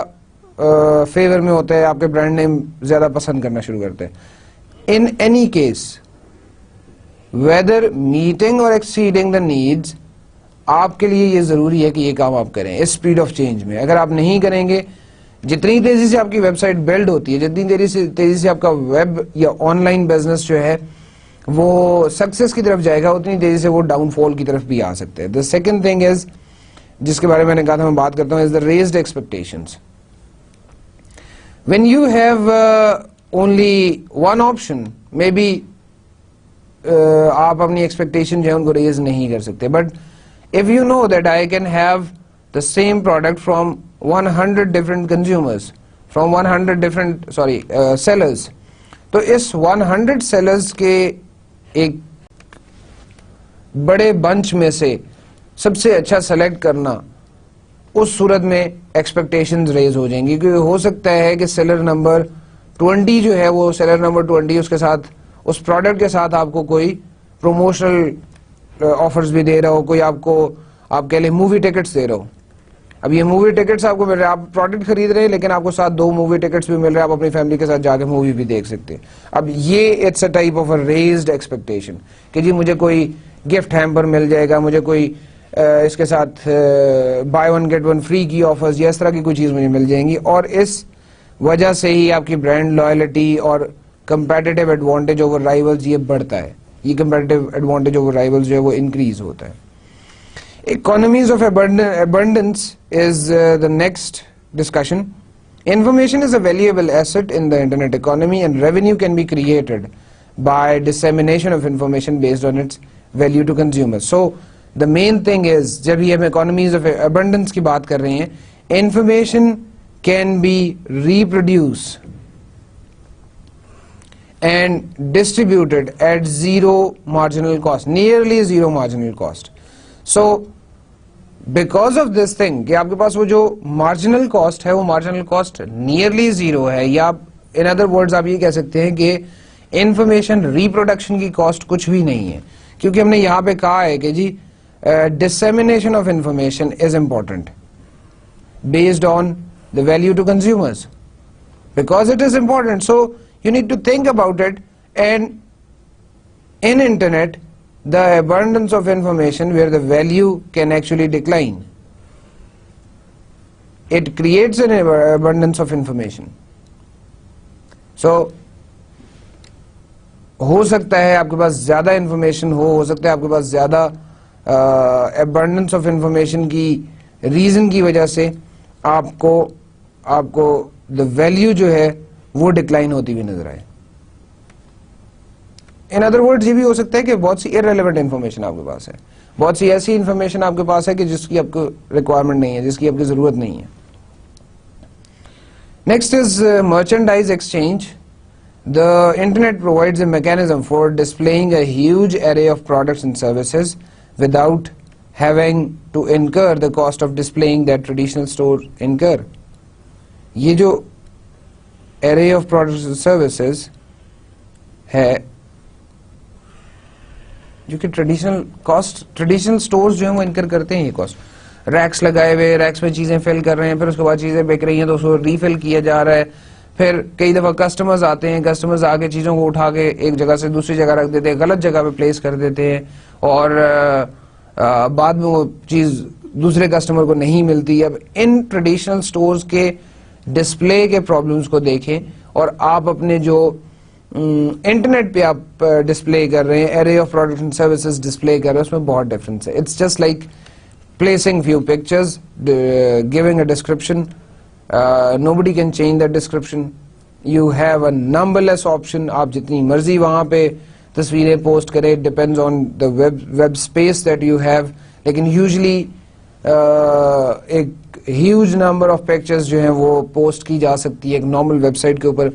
Speaker 1: فیور میں ہوتا ہے, آپ کے برانڈ نیم زیادہ پسند کرنا شروع کرتے ہیں. In any case, whether meeting or exceeding the needs, آپ کے لیے یہ ضروری ہے کہ یہ کام آپ کریں اس اسپیڈ آف چینج میں. اگر آپ نہیں کریں گے, جتنی تیزی سے آپ کی ویب سائٹ بلڈ ہوتی ہے, جتنی تیزی سے آپ کا ویب یا آن لائن بزنس جو ہے وہ سکسیس کی طرف جائے گا, اتنی تیزی سے وہ ڈاؤن فال کی طرف بھی آ سکتے ہیں. The second thing is جس کے بارے میں نے کہا تھا میں بات کرتا ہوں, is the raised expectations. When you have only one option, maybe آپ اپنی ایکسپیکٹیشن جو ہے ان کو ریز نہیں کر سکتے, but if you know that I can have the same product from 100 different consumers, from 100 different sellers, تو اس 100 sellers کے ایک بڑے بنچ میں سے سب سے اچھا سلیکٹ کرنا, اس صورت میں ایکسپیکٹیشنز ریز ہو جائیں گی, کیونکہ ہو سکتا ہے کہ سیلر نمبر 20 جو ہے وہ سیلر نمبر 20 اس کے ساتھ, اس پروڈکٹ کے ساتھ آپ کو کوئی پروموشنل آفرز بھی دے رہا ہو, کوئی آپ کو آپ کہہ لیں مووی ٹکٹس دے رہا ہو. اب یہ مووی ٹکٹس آپ کو مل رہے ہیں, آپ پروڈکٹ خرید رہے ہیں لیکن آپ کو ساتھ 2 مووی ٹکٹس بھی مل رہے ہیں, آپ اپنی فیملی کے ساتھ جا کے مووی بھی دیکھ سکتے ہیں. اب یہ it's a type of a raised expectation کہ جی مجھے کوئی گفٹ ہیمپر مل جائے گا, مجھے کوئی اس کے ساتھ بائی 1 گیٹ 1 فری کی آفرز یا اس طرح کی کوئی چیز مجھے مل جائیں گی, اور اس وجہ سے ہی آپ کی برانڈ لائلٹی اور کمپیٹیٹیو ایڈوانٹیج اوور رائیولز یہ بڑھتا ہے, یہ کمپیٹیٹیو ایڈوانٹیج اوور رائیولز جو ہے وہ انکریز ہوتا ہے. Economies of abundance is the next discussion. Information is a valuable asset in the internet economy and revenue can be created by dissemination of information based on its value to consumers. So the main thing is جب یہ ہم economies of abundance کی بات کر رہے ہیں, information can be reproduced and distributed at zero marginal cost, nearly zero marginal cost. So because of this thing کہ آپ کے پاس وہ جو مارجنل کاسٹ ہے وہ مارجنل کاسٹ نیئرلی زیرو ہے, یا ان ادر ورڈز آپ یہ کہہ سکتے ہیں کہ انفارمیشن ریپروڈکشن کی کاسٹ کچھ بھی نہیں ہے, کیونکہ ہم نے یہاں پہ کہا ہے کہ جی dissemination of information is important based on the value to consumers, because it is important. So you need to think about it, and in internet the abundance of information where the value can actually decline. It creates an abundance of information. So ہو سکتا ہے آپ کے پاس زیادہ information ہو سکتا ہے آپ کے پاس زیادہ abundance of information کی ریزن کی وجہ سے آپ کو the value جو ہے وہ ڈکلائن ہوتی ہوئی نظر آئے. ان ادر ورڈز یہ بھی ہو سکتا ہے کہ بہت سی irrelevant انفارمیشن آپ کے پاس ہے, بہت سی ایسی انفارمیشن آپ کے پاس ہے کہ جس کی آپ کو ریکوائرمنٹ نہیں ہے, جس کی آپ کی ضرورت نہیں ہے. Next is merchandise exchange. The internet provides a mechanism for displaying a huge array of products and services without having to incur the cost of displaying that traditional stores incur. یہ جو array of products and services ہے جو کہ traditional stores جو ہیں وہ incur کرتے ہیں یہ کاسٹ. ریکس لگائے ہوئے, ریکس میں چیزیں فل کر رہے ہیں, پھر اس کے بعد چیزیں بک رہی ہیں تو اس کو ریفل کیا جا رہا ہے, پھر کئی دفعہ کسٹمرز آتے ہیں, کسٹمرز آ کے چیزوں کو اٹھا کے ایک جگہ سے دوسری جگہ رکھ دیتے ہیں, غلط جگہ پہ پلیس کر دیتے ہیں, اور بعد میں وہ چیز دوسرے کسٹمر کو نہیں ملتی. اب ان ٹریڈیشنل سٹورز کے ڈسپلے کے پرابلمس کو دیکھیں, اور آپ اپنے جو انٹرنیٹ پہ آپ ڈسپلے کر رہے ہیں, array of products and services display کر رہے ہیں, اس میں بہت ڈفرنس ہے. It's just like placing few pictures, giving a description, nobody can change that description. You have a numberless option, آپ جتنی مرضی وہاں پہ تصویریں پوسٹ کریں, it depends on the web space that you have, لیکن usually ایک huge number of pictures جو ہیں وہ پوسٹ کی جا سکتی ہے ایک نارمل ویب سائٹ کے اوپر.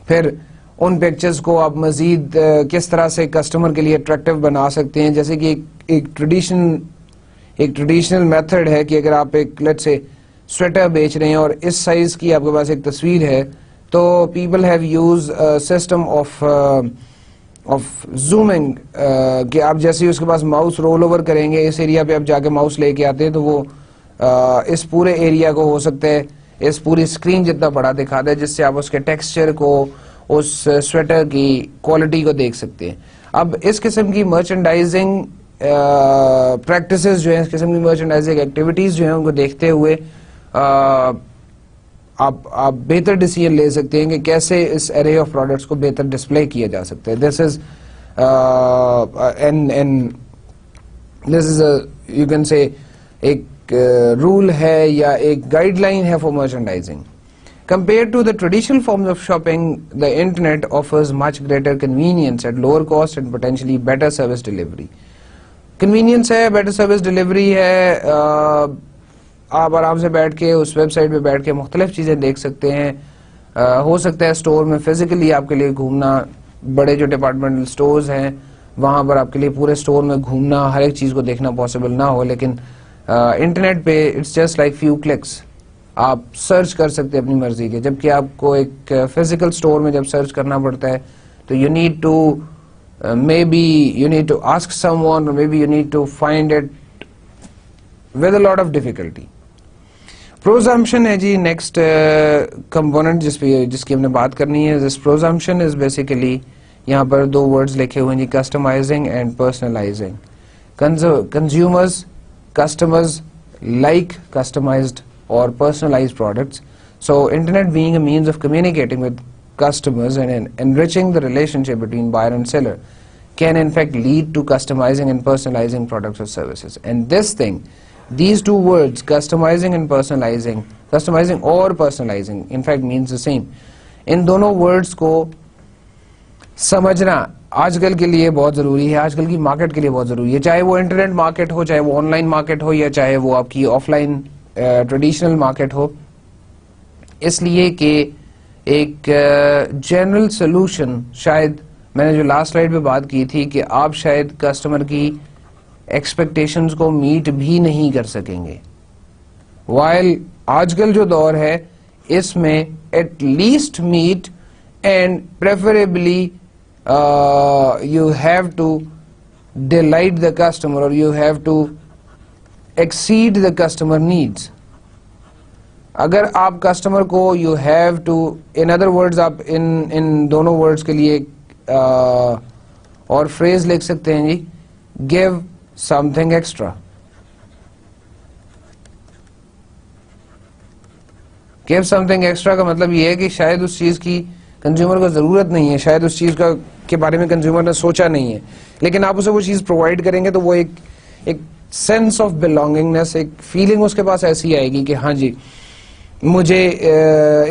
Speaker 1: پھر ان پکچرز کو آپ مزید کس طرح سے کسٹمر کے لیے اٹریکٹیو بنا سکتے ہیں, جیسے کہ ایک ٹریڈیشنل میتھڈ ہے کہ اگر آپ ایک لیٹس سے سویٹر بیچ رہے ہیں اور اس سائز کی آپ کے پاس ایک تصویر ہے, تو people have use system of zooming, کہ آپ جیسے اس کے پاس ماؤس رول اوور کریں گے, اس ایریا پہ آپ جا کے ماؤس لے کے آتے ہیں تو وہ اس پورے ایریا کو ہو سکتا ہے اس پوری اسکرین جتنا بڑا دکھاتا ہے, جس سے آپ اس کے ٹیکسچر کو, اس سویٹر کی کوالٹی کو دیکھ سکتے ہیں. اب اس قسم کی مرچنڈائزنگ پریکٹسز جو ہیں, اس قسم کی مرچنڈائزنگ ایکٹیویٹیز جو ہیں, ان کو دیکھتے ہوئے آپ بہتر ڈیسیژن لے سکتے ہیں کہ کیسے اس ایرے آف پروڈکٹس کو بہتر ڈسپلے کیا جا سکتا ہے. دس از یو کین سے ایک ایک رول ہے یا ایک گائیڈ لائن ہے for merchandising. Compared to the traditional forms of shopping, the internet offers much greater convenience at lower cost and potentially better service delivery. Convenience ہے, better service delivery ہے. آپ آرام سے بیٹھ کے اس ویب سائٹ پہ بیٹھ کے مختلف چیزیں دیکھ سکتے ہیں. ہو سکتا ہے اسٹور میں فزیکلی آپ کے لیے گھومنا, بڑے جو ڈپارٹمنٹل اسٹورز ہیں وہاں پر آپ کے لیے پورے اسٹور میں گھومنا, ہر ایک چیز کو دیکھنا پاسبل نہ ہو, لیکن انٹرنیٹ پہ it's just like few clicks, آپ سرچ کر سکتے ہیں اپنی مرضی کے. جبکہ آپ کو ایک فزیکل اسٹور میں جب سرچ کرنا پڑتا ہے تو you need to ask someone, اور maybe you need to find it with a lot of difficulty. Presumption ہے جی نیکسٹ کمپوننٹ جس کی ہم نے بات کرنی ہے. دس پروزمپشن از بیسیکلی, یہاں پر دو ورڈز لکھے ہوئے ہیں جی, customising and personalising. Consumers, customers like customised or personalized products. So internet being a means of communicating with customers and enriching the relationship between buyer and seller can in fact lead to customizing and personalizing products or services. And this thing, these two words, customizing and personalizing, customizing or personalizing, in fact means the same. ان دونوں words کو سمجھنا آج کل کے لیے بہت ضروری ہے, آج کل کی مارکیٹ کے لیے بہت ضروری ہے, چاہے وہ انٹرنیٹ مارکیٹ ہو, چاہے وہ آن لائن مارکیٹ ہو, یا چاہے وہ آپ کی آف لائن ٹریڈیشنل مارکیٹ ہو. اس لیے کہ ایک جنرل سولوشن, شاید میں نے جو لاسٹ سلائیڈ پہ بات کی تھی کہ آپ شاید کسٹمر کی ایکسپیکٹیشنز کو میٹ بھی نہیں کر سکیں گے, وائل آج کل جو دور ہے اس میں at least meet and preferably you have to delight the customer, اور you have to exceed the customer needs. اگر آپ کسٹمر کو you have to, in other words آپ ان دونوں words کے لیے اور phrase لکھ سکتے ہیں جی, give something extra. give something extra کا مطلب یہ ہے کہ شاید اس چیز کی کنزیومر کو ضرورت نہیں ہے, شاید اس چیز کے بارے میں کنزیومر نے سوچا نہیں ہے, لیکن آپ اسے وہ چیز پرووائڈ کریں گے تو وہ ایک سینس آف بلانگنگنس, ایک فیلنگ اس کے پاس ایسی آئے گی کہ ہاں جی مجھے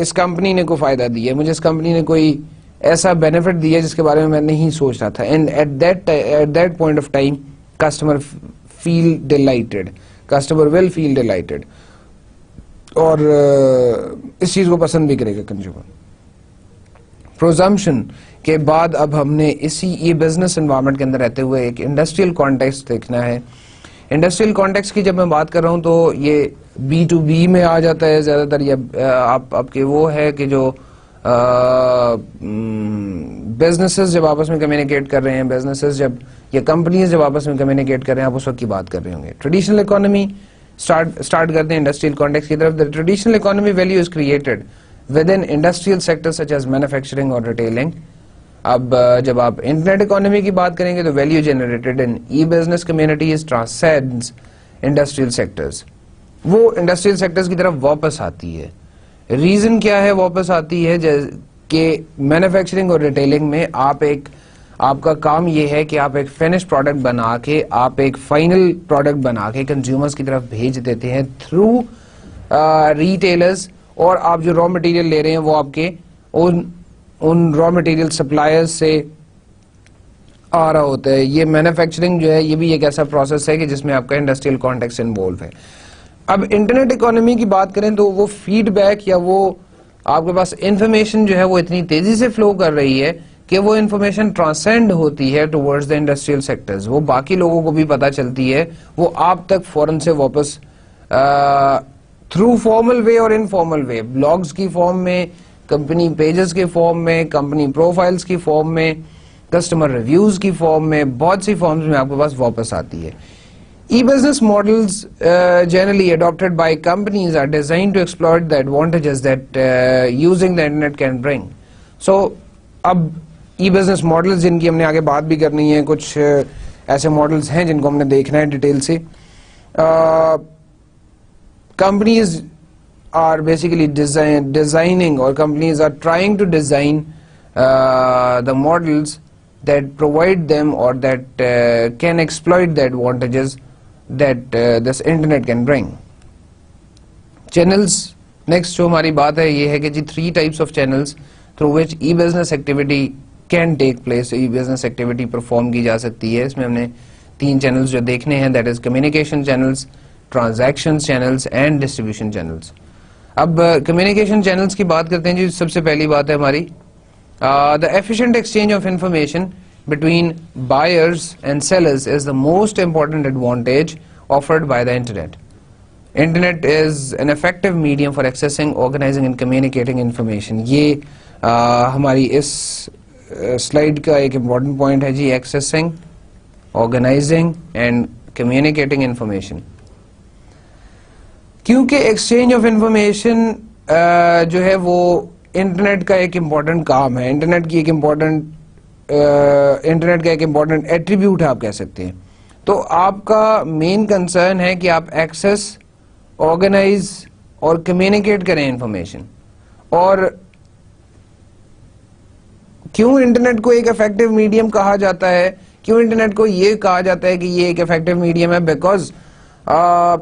Speaker 1: اس کمپنی نے کوئی فائدہ دیا ہے, مجھے اس کمپنی نے کوئی ایسا بینیفٹ دیا ہے جس کے بارے میں نہیں سوچ رہا تھا. And at that point of time customer feel delighted, customer will feel delighted, اور اس چیز کو پسند بھی کرے گا کنزیومر. پروزمپشن کے بعد اب ہم نے اسی ای بزنس انوائرمنٹ کے اندر رہتے ہوئے ایک انڈسٹریل کانٹیکسٹ دیکھنا ہے. انڈسٹریل کانٹیکسٹ کی جب میں بات کر رہا ہوں تو یہ بی ٹو بی میں آ جاتا ہے زیادہ تر, یا آپ کے وہ ہے کہ جو بزنسز جب آپس میں کمیونیکیٹ کر رہے ہیں, بزنسز جب یا کمپنیز جب آپس میں کمیونیکیٹ کر رہے ہیں, آپ اس وقت کی بات کر رہے ہوں گے. ٹریڈیشنل اکانومی اسٹارٹ کرتے ہیں انڈسٹریل کانٹیکسٹ کی طرف. The traditional economy value is created within industrial sectors such as manufacturing or retailing. اب جب آپ انٹرنیٹ اکانومی کی بات کریں گے تو value generated in e business communities transcends industrial sectors, وہ انڈسٹریل سیکٹرز کی طرف واپس آتی ہے. ریزن کیا ہے واپس آتی ہے کہ مینوفیکچرنگ اور ریٹیلنگ میں آپ کا کام یہ ہے کہ آپ ایک فنش پروڈکٹ بنا کے, آپ ایک فائنل پروڈکٹ بنا کے کنزیومرز کی طرف بھیج دیتے ہیں تھرو ریٹیلرز, اور آپ جو را مٹیریل لے رہے ہیں وہ آپ کے ان را مٹیریل سپلائرز سے آ رہا ہوتا ہے. یہ مینوفیکچرنگ جو ہے یہ بھی ایک ایسا پروسیس ہے کہ جس میں آپ کا انڈسٹریل کانٹیکسٹ انوالو ہے. اب انٹرنیٹ اکانومی کی بات کریں تو وہ فیڈ بیک یا وہ آپ کے پاس انفارمیشن جو ہے وہ اتنی تیزی سے فلو کر رہی ہے کہ وہ انفارمیشن ٹرانسینڈ ہوتی ہے ٹوورڈز دا انڈسٹریل سیکٹرز. وہ باقی لوگوں کو بھی پتا چلتی ہے, وہ آپ تک فوراً سے واپس تھرو فارمل وے اور انفارمل وے, بلاگز کی فارم میں, کمپنی پیجز کے فارم میں, کمپنی پروفائلز کی فارم میں, کسٹمر ریویوز کی فارم میں, بہت سی فارمز میں آپ کے پاس واپس آتی ہے. E-business models generally adopted by companies are designed to exploit the advantages that using the internet can bring. So اب e-business models جن کی ہم نے آگے بات بھی کرنی ہے, کچھ ایسے models ہیں جن کو ہم نے دیکھنا ہے ڈیٹیل سے. Companies are basically designing, or companies are trying to design the models that provide them or that can exploit the advantages that this internet can bring. Channels next جو ہماری بات ہے یہ ہے کہ جی 3 types of channels through which e-business activity can take place. e-business activity perform کی جا سکتی ہے. اس میں ہم نے 3 چینلز جو دیکھنے ہیں, that is communication channels, transactions channels and distribution channels. اب communication channels کی بات کرتے ہیں جی. سب سے پہلی بات ہے ہماری the efficient exchange of information between buyers and sellers is the most important advantage offered by the internet. Internet is an effective medium for accessing, organizing and communicating information. یہ ہماری اس سلائڈ کا ایک امپورٹنٹ پوائنٹ ہے جی, accessing, organizing and communicating information. کیونکہ exchange of information جو ہے وہ internet کا ایک امپورٹنٹ کام ہے, انٹرنیٹ کا ایک امپورٹنٹ ایٹریبیوٹ ہے آپ کہہ سکتے ہیں. تو آپ کا مین کنسرن ہے کہ آپ ایکسس, آرگنائز اور کمیونیکیٹ کریں انفارمیشن. اور کیوں انٹرنیٹ کو ایک افیکٹو میڈیم کہا جاتا ہے, کیوں انٹرنیٹ کو یہ کہا جاتا ہے کہ یہ ایک افیکٹو میڈیم ہے؟ Because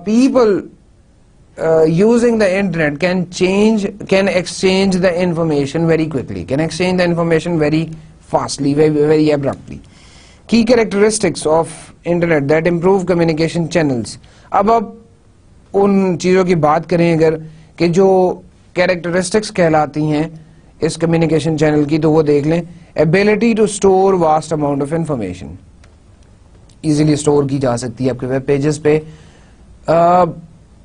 Speaker 1: people using the internet can exchange the information very quickly, can exchange the information very fastly, very abruptly. Key characteristics of internet that improve communication channels. اب آپ ان چیزوں کی بات کریں اگر کہ جو characteristics کہلاتی ہیں اس communication channel کی, تو وہ دیکھ لیں. ability to store vast amount of information, easily store کی جا سکتی ہے آپ کے ویب پیجز پہ.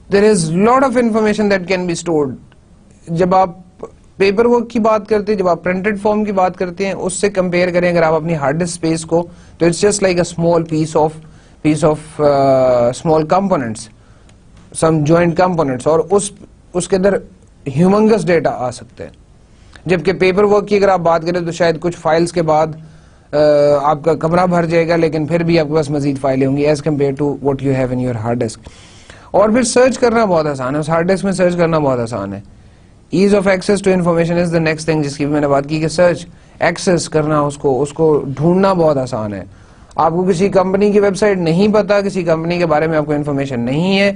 Speaker 1: There is lot of information that can be stored. جب آپ پیپر ورک کی بات کرتے ہیں, جب آپ پرنٹڈ فارم کی بات کرتے ہیں, اس سے کمپیئر کریں اگر آپ اپنی ہارڈ ڈسک اسپیس کو, تو it's just like a small piece of small components, some joint components, اور اس کے اندر ہیومنگس ڈیٹا آ سکتے ہیں. جبکہ پیپر ورک کی اگر آپ بات کریں تو شاید کچھ فائلز کے بعد آپ کا کمرہ بھر جائے گا, لیکن پھر بھی آپ کے پاس مزید فائلیں ہوں گی as compare to what you have in your hard disk. اور پھر سرچ کرنا بہت آسان ہے, اس ہارڈ ڈسک میں سرچ کرنا بہت آسان ہے. Ease of access to information is the next thing, جس کی بھی میں نے بات کی کہ سرچ ایکسیس کرنا, اس کو ڈھونڈنا بہت آسان ہے. آپ کو کسی کمپنی کی ویب سائٹ نہیں پتا, کسی کمپنی کے بارے میں آپ کو انفارمیشن نہیں ہے,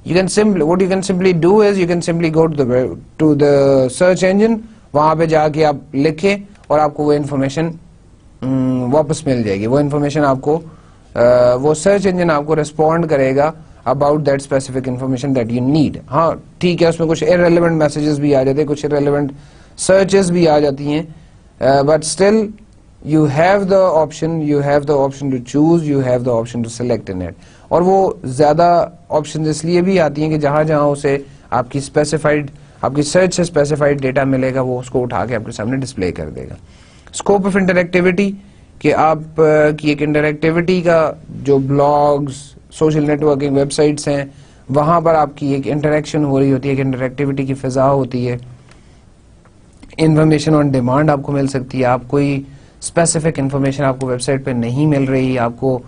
Speaker 1: what you can simply do is you can simply go to the search engine, وہاں پہ جا کے آپ لکھیں اور آپ کو وہ انفارمیشن واپس مل جائے گی. وہ انفارمیشن آپ کو وہ سرچ انجن آپ کو ریسپونڈ کرے گا about that specific information that you need. ہاں ٹھیک ہے, اس میں کچھ irrelevant messages بھی آ جاتے ہیں, کچھ irrelevant searches بھی آ جاتی ہیں, but still you have the option to choose, you have the option to select in it. اور وہ زیادہ options اس لیے بھی آتی ہیں کہ جہاں اسے آپ کی سرچ سے اسپیسیفائڈ ڈیٹا ملے گا, وہ اس کو اٹھا کے آپ کے سامنے ڈسپلے کر دے گا. اسکوپ آف انٹریکٹیوٹی, کہ آپ کی ایک انٹریکٹیوٹی کا جو blogs, social networking web sites ہیں, وہاں پر آپ کی ایک انٹریکشن ہو رہی ہوتی ہے, ایک انٹریکٹیوٹی کی فضا ہوتی ہے. انفارمیشن آن ڈیمانڈ آپ کو مل سکتی ہے. آپ کوئی اسپیسیفک انفارمیشن آپ کو ویب سائٹ پہ نہیں مل رہی, آپ کو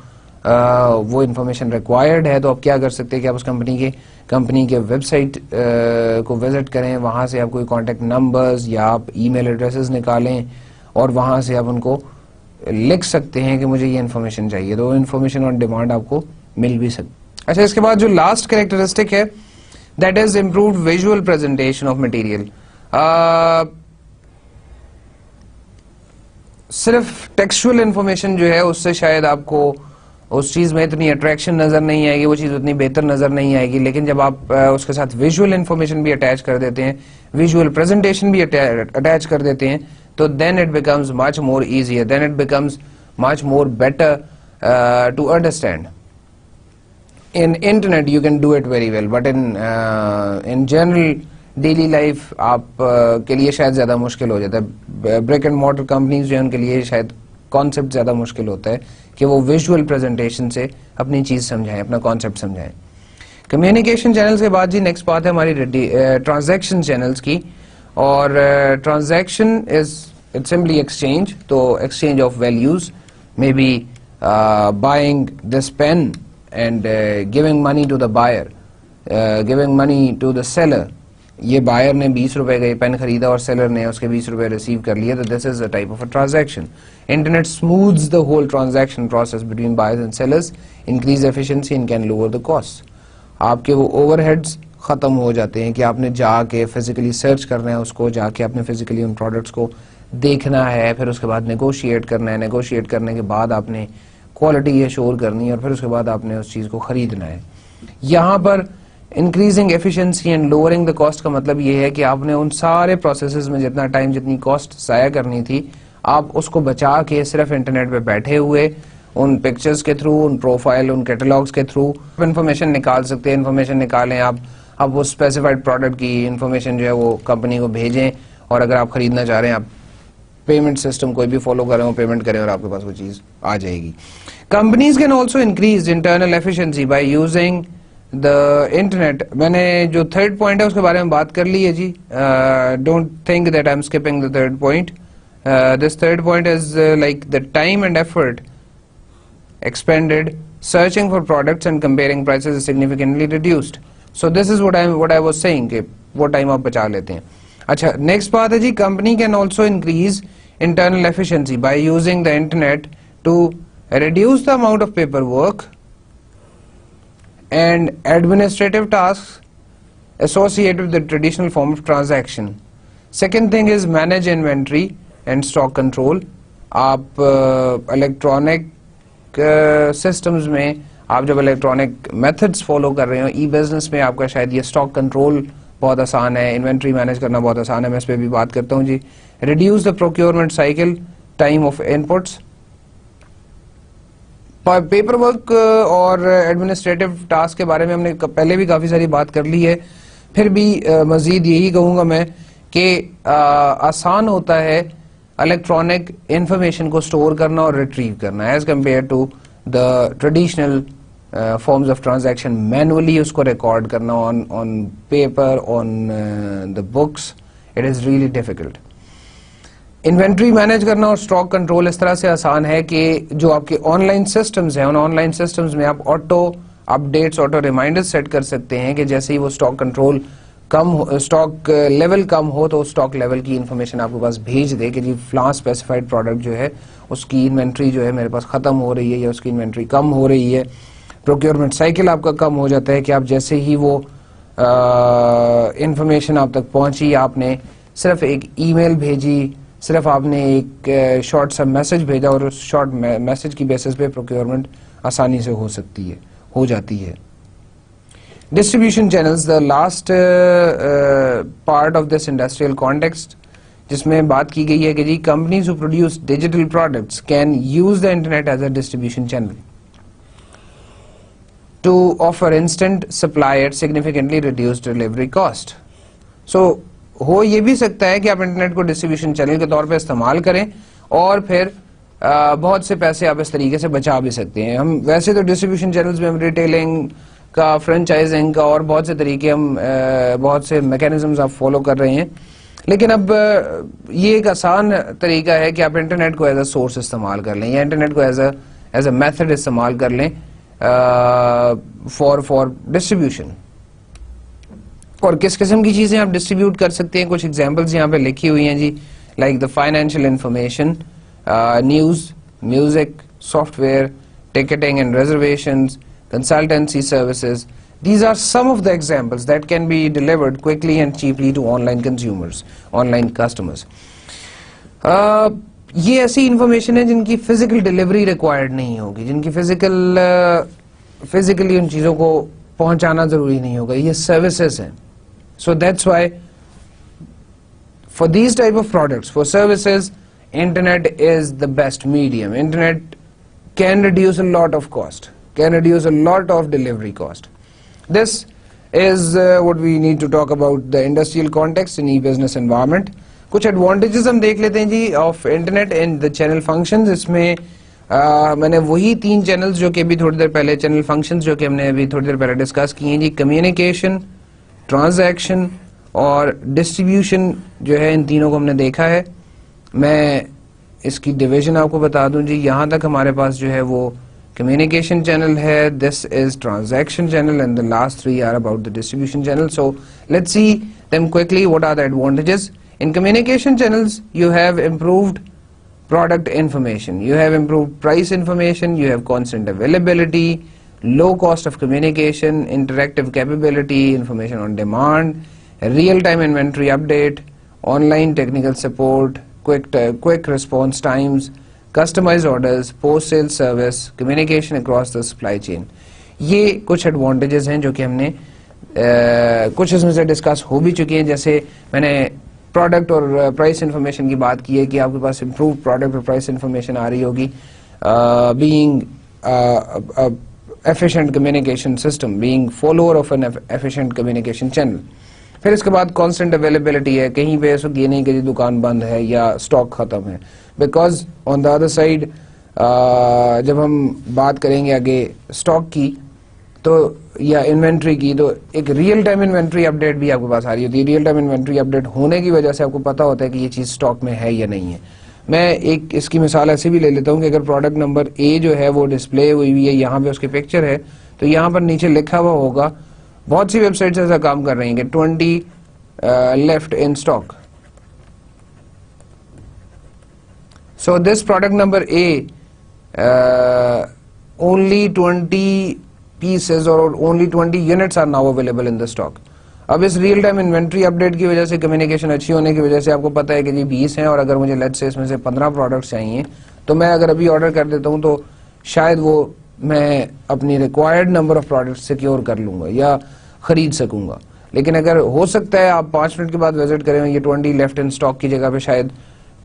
Speaker 1: وہ انفارمیشن ریکوائرڈ ہے, تو آپ کیا کر سکتے ہیں کہ آپ اس کمپنی کے ویب سائٹ کو وزٹ کریں, وہاں سے آپ کوئی کانٹیکٹ نمبرز یا آپ ای میل ایڈریسز نکالیں اور وہاں سے آپ ان کو لکھ سکتے ہیں کہ مجھے یہ انفارمیشن چاہیے, تو انفارمیشن آن ڈیمانڈ آپ کو مل بھی سکتی. اچھا, اس کے بعد جو لاسٹ کریکٹرسٹک ہے that is improved visual presentation of material. صرف ٹیکسچوئل انفارمیشن جو ہے اس سے شاید آپ کو اس چیز میں اتنی اٹریکشن نظر نہیں آئے گی, وہ چیز اتنی بہتر نظر نہیں آئے گی, لیکن جب آپ اس کے ساتھ ویژول انفارمیشن بھی اٹیچ کر دیتے ہیں, ویژول پریزنٹیشن بھی اٹیچ کر دیتے ہیں, تو then it becomes much more easier, then it becomes much more better to understand. In internet you can do it very well, but in general daily life آپ کے لیے شاید زیادہ مشکل ہو جاتا ہے. brick and mortar companies جو ہیں ان کے لیے شاید کانسیپٹ زیادہ مشکل ہوتا ہے کہ وہ ویژول پریزنٹیشن سے اپنی چیز سمجھائیں, اپنا کانسیپٹ سمجھائیں. کمیونیکیشن چینلز کے بعد جی نیکسٹ بات ہے ہماری ٹرانزیکشن چینلز کی, اور ٹرانزیکشن از سمپلی ایکسچینج, تو exchange of values, maybe buying this pen and giving money to the buyer, giving money to the seller. یہ بائر نے 20 روپے کا یہ پین خریدا اور سیلر نے اس کے 20 روپے ریسیو کر لیے, تو this is a type of a transaction. Internet smooths the whole transaction process between buyers and sellers, increase efficiency and can lower the cost. آپ کے وہ اوور ہیڈز ختم ہو جاتے ہیں کہ آپ نے جا کے فزیکلی سرچ کرنا ہے اس کو, جا کے آپ نے فزیکلی ان پروڈکٹس کو دیکھنا ہے, پھر اس کے بعد نیگوشیٹ کرنا ہے, نیگوشیٹ کرنے کے بعد آپ نے کوالٹی ایشور کرنی ہے, اور پھر اس کے بعد آپ نے اس چیز کو خریدنا ہے. یہاں پر increasing efficiency and lowering the cost کا مطلب یہ ہے کہ آپ نے ان سارے پروسیسز میں جتنا ٹائم, جتنی کاسٹ ضائع کرنی تھی, آپ اس کو بچا کے صرف انٹرنیٹ پہ بیٹھے ہوئے ان پکچرز کے تھرو, ان پروفائل, ان کیٹلاگس کے تھرو انفارمیشن نکال سکتے ہیں. انفارمیشن نکالیں آپ, اب وہ اسپیسیفائڈ پروڈکٹ کی انفارمیشن جو ہے وہ کمپنی کو بھیجیں, اور اگر آپ خریدنا چاہ رہے ہیں آپ پیمنٹ سسٹم کوئی بھی فالو کریں, وہ پیمنٹ کریں اور آپ کے پاس وہ چیز آ جائے گی. Companies can also increase internal efficiency by using the internet. میں نے جو تھرڈ پوائنٹ ہے اس کے بارے میں بات کر لی ہے جی. Don't think that I am skipping the third point. This third point is like the time and effort expended searching for products and comparing prices is significantly reduced. So this is what I was saying کہ وہ time آپ بچا لیتے ہیں. اچھا, next بات ہے جی, company can also increase internal efficiency by using the internet to reduce the amount of paper work and administrative task associated with the traditional form of transaction. Second thing is manage inventory and stock control. آپ electronic systems میں آپ جب electronic methods follow کر رہے ہو, e business میں آپ کا شاید یہ اسٹاک کنٹرول بہت آسان ہے, انوینٹری مینیج کرنا بہت آسان ہے, میں اس پہ بھی بات کرتا ہوں جی. Reduce the procurement cycle, time of inputs. Paper work اور ایڈمنسٹریٹو ٹاسک کے بارے میں ہم نے پہلے بھی کافی ساری بات کر لی ہے, پھر بھی مزید یہی کہوں گا میں کہ آسان ہوتا ہے الیکٹرانک انفارمیشن کو سٹور کرنا اور ریٹریو کرنا as compare to the traditional forms of transaction. Manually اس کو ریکارڈ کرنا on paper, on the books, it is really difficult. Inventory manage کرنا اور اسٹاک کنٹرول اس طرح سے آسان ہے کہ جو آپ کے آن لائن سسٹمز ہیں, ان آن لائن سسٹمز میں آپ auto updates, auto reminder set کر سکتے ہیں کہ جیسے ہی وہ اسٹاک کنٹرول کم, اسٹاک لیول کم ہو تو اسٹاک لیول کی انفارمیشن آپ کے پاس بھیج دے کہ جی فلاں اسپیسیفائڈ پروڈکٹ جو ہے اس کی انوینٹری جو ہے میرے پاس ختم ہو رہی ہے یا اس کی انوینٹری کم ہو رہی ہے. پروکیورمنٹ سائیکل آپ کا کم ہو جاتا ہے کہ آپ جیسے ہی وہ انفارمیشن آپ تک پہنچی, آپ نے صرف ایک ای میل بھیجی, صرف آپ نے ایک شارٹ سا میسج بھیجا, اور اس شارٹ میسج کی بیسس پہ پروکیورمنٹ آسانی سے ہو جاتی ہے. Distribution channels, the last part of this industrial context, جس میں بات کی گئی ہے کہ جی companies who produce digital products can use the internet as a distribution channel to offer instant supply at significantly reduce delivery cost. So ہو یہ بھی سکتا ہے کہ آپ انٹرنیٹ کو ڈسٹریبیوشن چینل کے طور پہ استعمال کریں اور پھر بہت سے پیسے آپ اس طریقے سے بچا بھی سکتے ہیں. ہم ویسے تو ڈسٹریبیوشن چینلز میں ہم ریٹیلنگ کا, فرینچائزنگ کا اور بہت سے طریقے, ہم بہت سے میکینزمز آپ فالو کر رہے ہیں, لیکن اب یہ ایک آسان طریقہ ہے کہ آپ انٹرنیٹ کو ایز اے سورس استعمال کر لیں یا انٹرنیٹ کو ایز اے میتھڈ استعمال کر لیں فار ڈسٹریبیوشن. اور کس قسم کی چیزیں آپ ڈسٹریبیوٹ کر سکتے ہیں, کچھ ایگزامپلس یہاں پہ لکھی ہوئی ہیں جی, like the financial information, news, music, software, ticketing and reservations, consultancy services. These are some of the examples that can be delivered quickly and cheaply to online consumers, online customers. یہ ایسی information ہے جن کی physical delivery required نہیں ہوگی, جن کی physically ان چیزوں کو پہنچانا ضروری نہیں ہوگا, یہ سروسز ہیں. So that's why for these type of products, for services, internet is the best medium. Internet can reduce a lot of cost, can reduce a lot of delivery cost. This is what we need to talk about the industrial context in e-business environment. کچھ advantages ہم دیکھ لیتے ہیں جی of internet and the channel functions. اس میں میں نے وہی 3 چینلز جو کہ ابھی تھوڑی دیر پہلے, چینل فنکشنز جو کہ ہم نے ابھی تھوڑی دیر پہلے ڈسکس کیے ہیں جی, کمیونیکیشن, ٹرانزیکشن اور ڈسٹریبیوشن جو ہے, ان تینوں کو ہم نے دیکھا ہے. میں اس کی ڈویژن آپ کو بتا دوں جی, یہاں تک ہمارے پاس جو ہے وہ communication channel ہے, this is transaction channel, and the last 3 are about the distribution channel. So let's see them quickly. What are the advantages? In communication channels, you have improved product information, you have improved price information, you have constant availability, low cost of communication, interactive capability, information on demand, real-time inventory update, online technical support, quick response times, customized orders, post-sale service, communication across the supply chain. یہ کچھ advantages ہیں جو کہ ہم نے کچھ اس میں سے ڈسکس ہو بھی چکی ہیں. جیسے میں نے پروڈکٹ اور پرائس انفارمیشن کی بات کی ہے کہ آپ کے پاس امپروو پروڈکٹ اور پرائس انفارمیشن آ رہی ہوگی, being efficient communication system, being follower of an efficient communication channel. پھر اس کے بعد constant availability ہے, کہیں پہ اس وقت یہ نہیں کہ جی دکان بند ہے یا اسٹاک ختم ہے, because on the other side جب ہم بات کریں گے آگے اسٹاک کی تو یا انوینٹری کی, تو ایک ریئل ٹائم انوینٹری اپڈیٹ بھی آپ کے پاس آ رہی ہوتی ہے. ریئل ٹائم انوینٹری اپڈیٹ ہونے کی وجہ سے آپ کو پتا ہوتا ہے کہ یہ چیز اسٹاک میں ہے یا نہیں ہے. میں ایک اس کی مثال ایسے بھی لے لیتا ہوں کہ اگر پروڈکٹ نمبر اے جو ہے وہ ڈسپلے ہوئی ہوئی ہے, یہاں پہ اس کی پکچر ہے, تو یہاں پر نیچے لکھا ہوا ہوگا, بہت سی ویب سائٹس ایسا کام کر رہی ہیں کہ 20 left in stock. So this product number a only 20 pieces or only 20 units are now available in the stock. اب اس ریئل ٹائم انوینٹری اپڈیٹ کی وجہ سے, کمیونیکیشن اچھی ہونے کی وجہ سے آپ کو پتا ہے کہ جی 20 ہیں, اور اگر مجھے لیٹ سے اس میں سے 15 پروڈکٹس چاہیے تو میں اگر ابھی آرڈر کر دیتا ہوں تو شاید وہ میں اپنی required number of products secure کر لوں گا یا خرید سکوں گا. لیکن اگر ہو سکتا ہے آپ 5 منٹ کے بعد وزٹ کریں, یہ 20 لیفٹ ان اسٹاک کی جگہ پہ شاید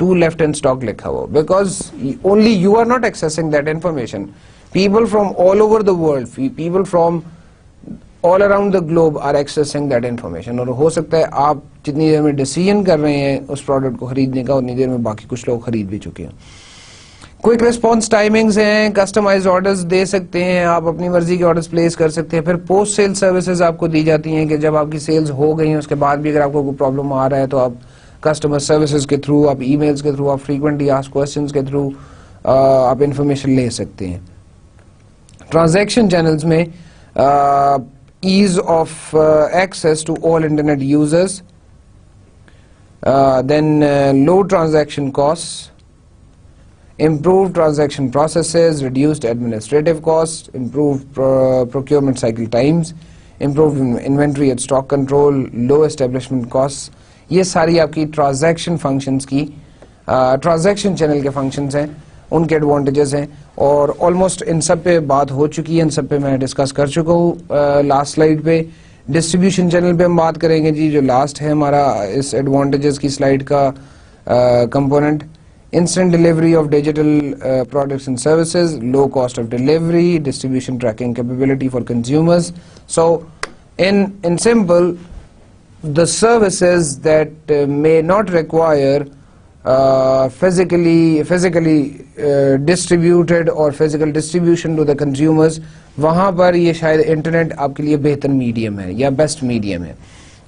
Speaker 1: 2 لیفٹ ان اسٹاک لکھا ہو, because only you are not accessing that information. People from all over the world, people from all around the globe are accessing that information. اور ہو سکتا ہے آپ جتنی دیر میں ڈیسیژن کر رہے ہیں اس پروڈکٹ کو خریدنے کا, اتنی دیر میں باقی کچھ لوگ خرید بھی چکے ہیں. کوئک ریسپانس ٹائمنگز ہیں, کسٹمائزڈ آرڈرز دے سکتے ہیں, آپ اپنی مرضی کے آرڈرز پلیس کر سکتے ہیں. پھر پوسٹ سیل سروسز آپ کو دی جاتی ہیں کہ جب آپ کی سیلز ہو گئی ہیں اس کے بعد بھی اگر آپ کو کوئی پرابلم آ رہا ہے تو آپ کسٹمر سروسز کے تھرو, آپ ای میلز کے تھرو, آپ فریکوینٹلی آسک کوسچنز کے تھرو آپ انفارمیشن لے سکتے ہیں. ٹرانزیکشن چینلز میں ease of access to all internet users, then low transaction cost, improved transaction processes, reduced administrative costs, improved procurement cycle times, improved inventory and stock control, low establishment costs. یہ ساری آپ کی transaction functions کی, transaction channel کے functions ہیں, ان کے advantages ہیں, اور آلموسٹ ان سب پہ بات ہو چکی ہے, ان سب پہ میں ڈسکس کر چکا ہوں لاسٹ سلائیڈ پہ. ڈسٹریبیوشن چینل پہ ہم بات کریں گے جی, جو لاسٹ ہے ہمارا اس ایڈوانٹیجز کی سلائیڈ کا component. Instant delivery of digital products and services, low cost of delivery, distribution tracking capability for consumers. So in simple, the services that may not require physically distributed or physical distribution to the consumers, وہاں پر یہ شاید internet آپ کے لیے بہتر medium ہے یا best medium ہے.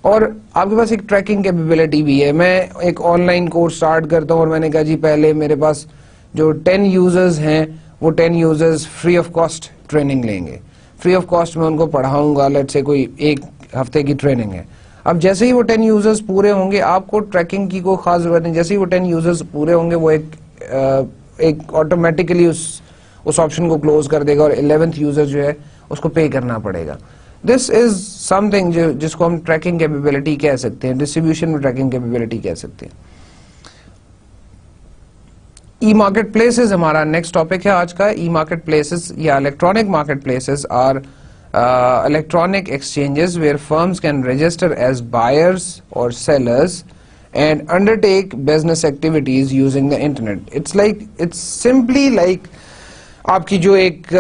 Speaker 1: اور آپ کے پاس ایک ٹریکنگ کیپیبلٹی بھی ہے. میں ایک آن لائن کورس اسٹارٹ کرتا ہوں اور میں نے کہا جی پہلے میرے پاس جو 10 یوزرز ہیں وہ 10 users free of cost training لیں گے, فری آف کاسٹ میں ان کو پڑھاؤں گا, لیٹ سے کوئی 1 ہفتے کی ٹریننگ ہے. اب جیسے ہی وہ 10 یوزرز پورے ہوں گے, آپ کو ٹریکنگ کی کوئی خاص ضرورت نہیں, جیسے ہی وہ 10 یوزرز پورے ہوں گے وہ ایک آٹومیٹیکلی اس آپشن کو کلوز کر دے گا, اور 11th یوزر جو ہے اس کو پے کرنا پڑے گا. دس از سم تھنگ جس کو ہم ٹریکنگ کیپیبلٹی کہہ سکتے ہیں, ڈسٹریبیوشن میں ٹریکنگ کیپیبلٹی کہہ سکتے ہیں. ای مارکیٹ پلیسز ہمارا نیکسٹ ٹاپک ہے آج کا. ای مارکیٹ پلیسز یا electronic market places are electronic exchanges where firms can register as buyers or sellers and undertake business activities using the internet. It's simply like آپ کی جو ایک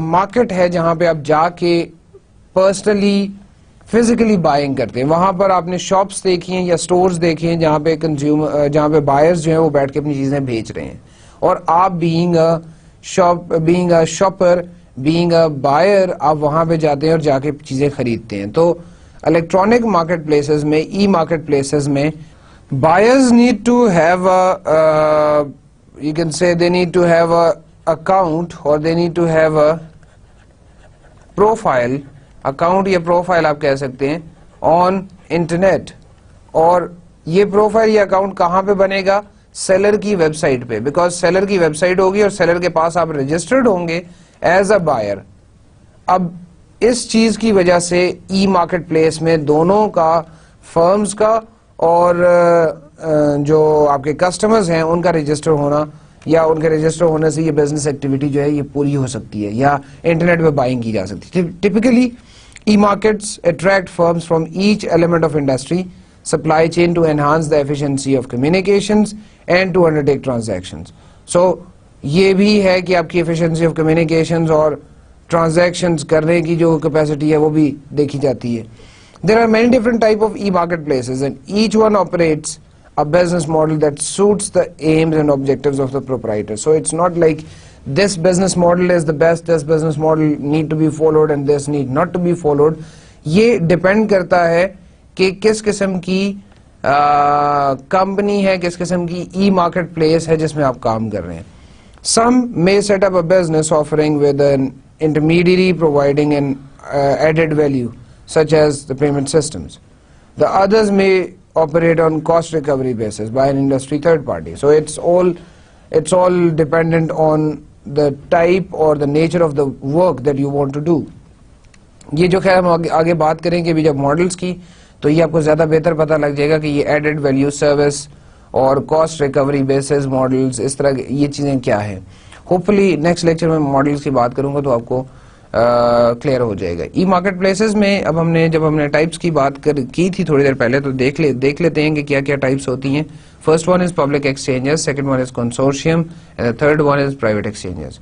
Speaker 1: market ہے جہاں پہ آپ جا کے پرسنلی فزیکلی بائنگ کرتے ہیں. وہاں پر آپ نے شاپس دیکھی ہیں یا سٹورز دیکھے ہیں جہاں پہ جہاں پہ بائرز جو ہیں وہ بیٹھ کے اپنی چیزیں بیچ رہے ہیں, اور آپ being a shopper, being a buyer, آپ وہاں پہ جاتے ہیں اور جا کے چیزیں خریدتے ہیں. تو الیکٹرانک مارکیٹ پلیسز میں, ای مارکیٹ پلیسز میں, buyers need to have you can say they need to have a account, اور they need to have a profile, account یا پروفائل آپ کہہ سکتے ہیں, آن انٹرنیٹ. اور یہ پروفائل یا اکاؤنٹ کہاں پہ بنے گا؟ سیلر کی ویب سائٹ پہ, بیکاز سیلر کی ویب سائٹ ہوگی اور سیلر کے پاس آپ رجسٹرڈ ہوں گے ایز اے بائر. اب اس چیز کی وجہ سے ای مارکیٹ پلیس میں دونوں کا, فرمز کا اور جو آپ کے کسٹمرز ہیں ان کا رجسٹر ہونا, یا ان کے رجسٹر ہونے سے یہ بزنس ایکٹیویٹی جو ہے یہ پوری ہو سکتی ہے, یا انٹرنیٹ پہ بائنگ کی جا سکتی ہے. Typically e markets attract firms from each element of industry supply chain to enhance the efficiency of communications and to undertake transactions. So یہ بھی ہے کہ آپ کی efficiency of communications اور transactions کرنے کی جو capacity ہے وہ بھی دیکھی جاتی ہے. There are many different type of e-marketplaces and each one operates a business model that suits the aims and objectives of the proprietor. So it's not like this business model is the best, this business model need to be followed and this need not to be followed. یہ depend کرتا ہے کہ کس قسم کی company ہے, کس قسم کی ای مارکیٹ پلیس ہے جس میں آپ کام کر رہے ہیں. Some may set up a business offering with an intermediary providing an added value such as the payment systems. The others may operate on cost recovery basis by an industry third party. So it's all dependent on the type or the nature of the work that you want to do. یہ جو خیر ہم آگے بات کریں گے بھی جب ماڈلز کی, تو یہ آپ کو زیادہ بہتر پتہ لگ جائے گا کہ یہ ایڈڈ ویلیو سروس اور کاسٹ ریکوری بیسز ماڈلز اس طرح یہ چیزیں کیا ہیں. ہوپ فلی نیکسٹ لیکچر میں ماڈلز کی بات کروں گا تو آپ کو کلیئر ہو جائے گا. ای مارکیٹ پلیسز میں اب جب ہم نے ٹائپس کی بات کی تھی تھوڑی دیر پہلے, تو دیکھ لیتے ہیں کہ کیا کیا ٹائپس ہوتی ہیں. First one is public exchanges, second one is consortium, and third one is private exchanges.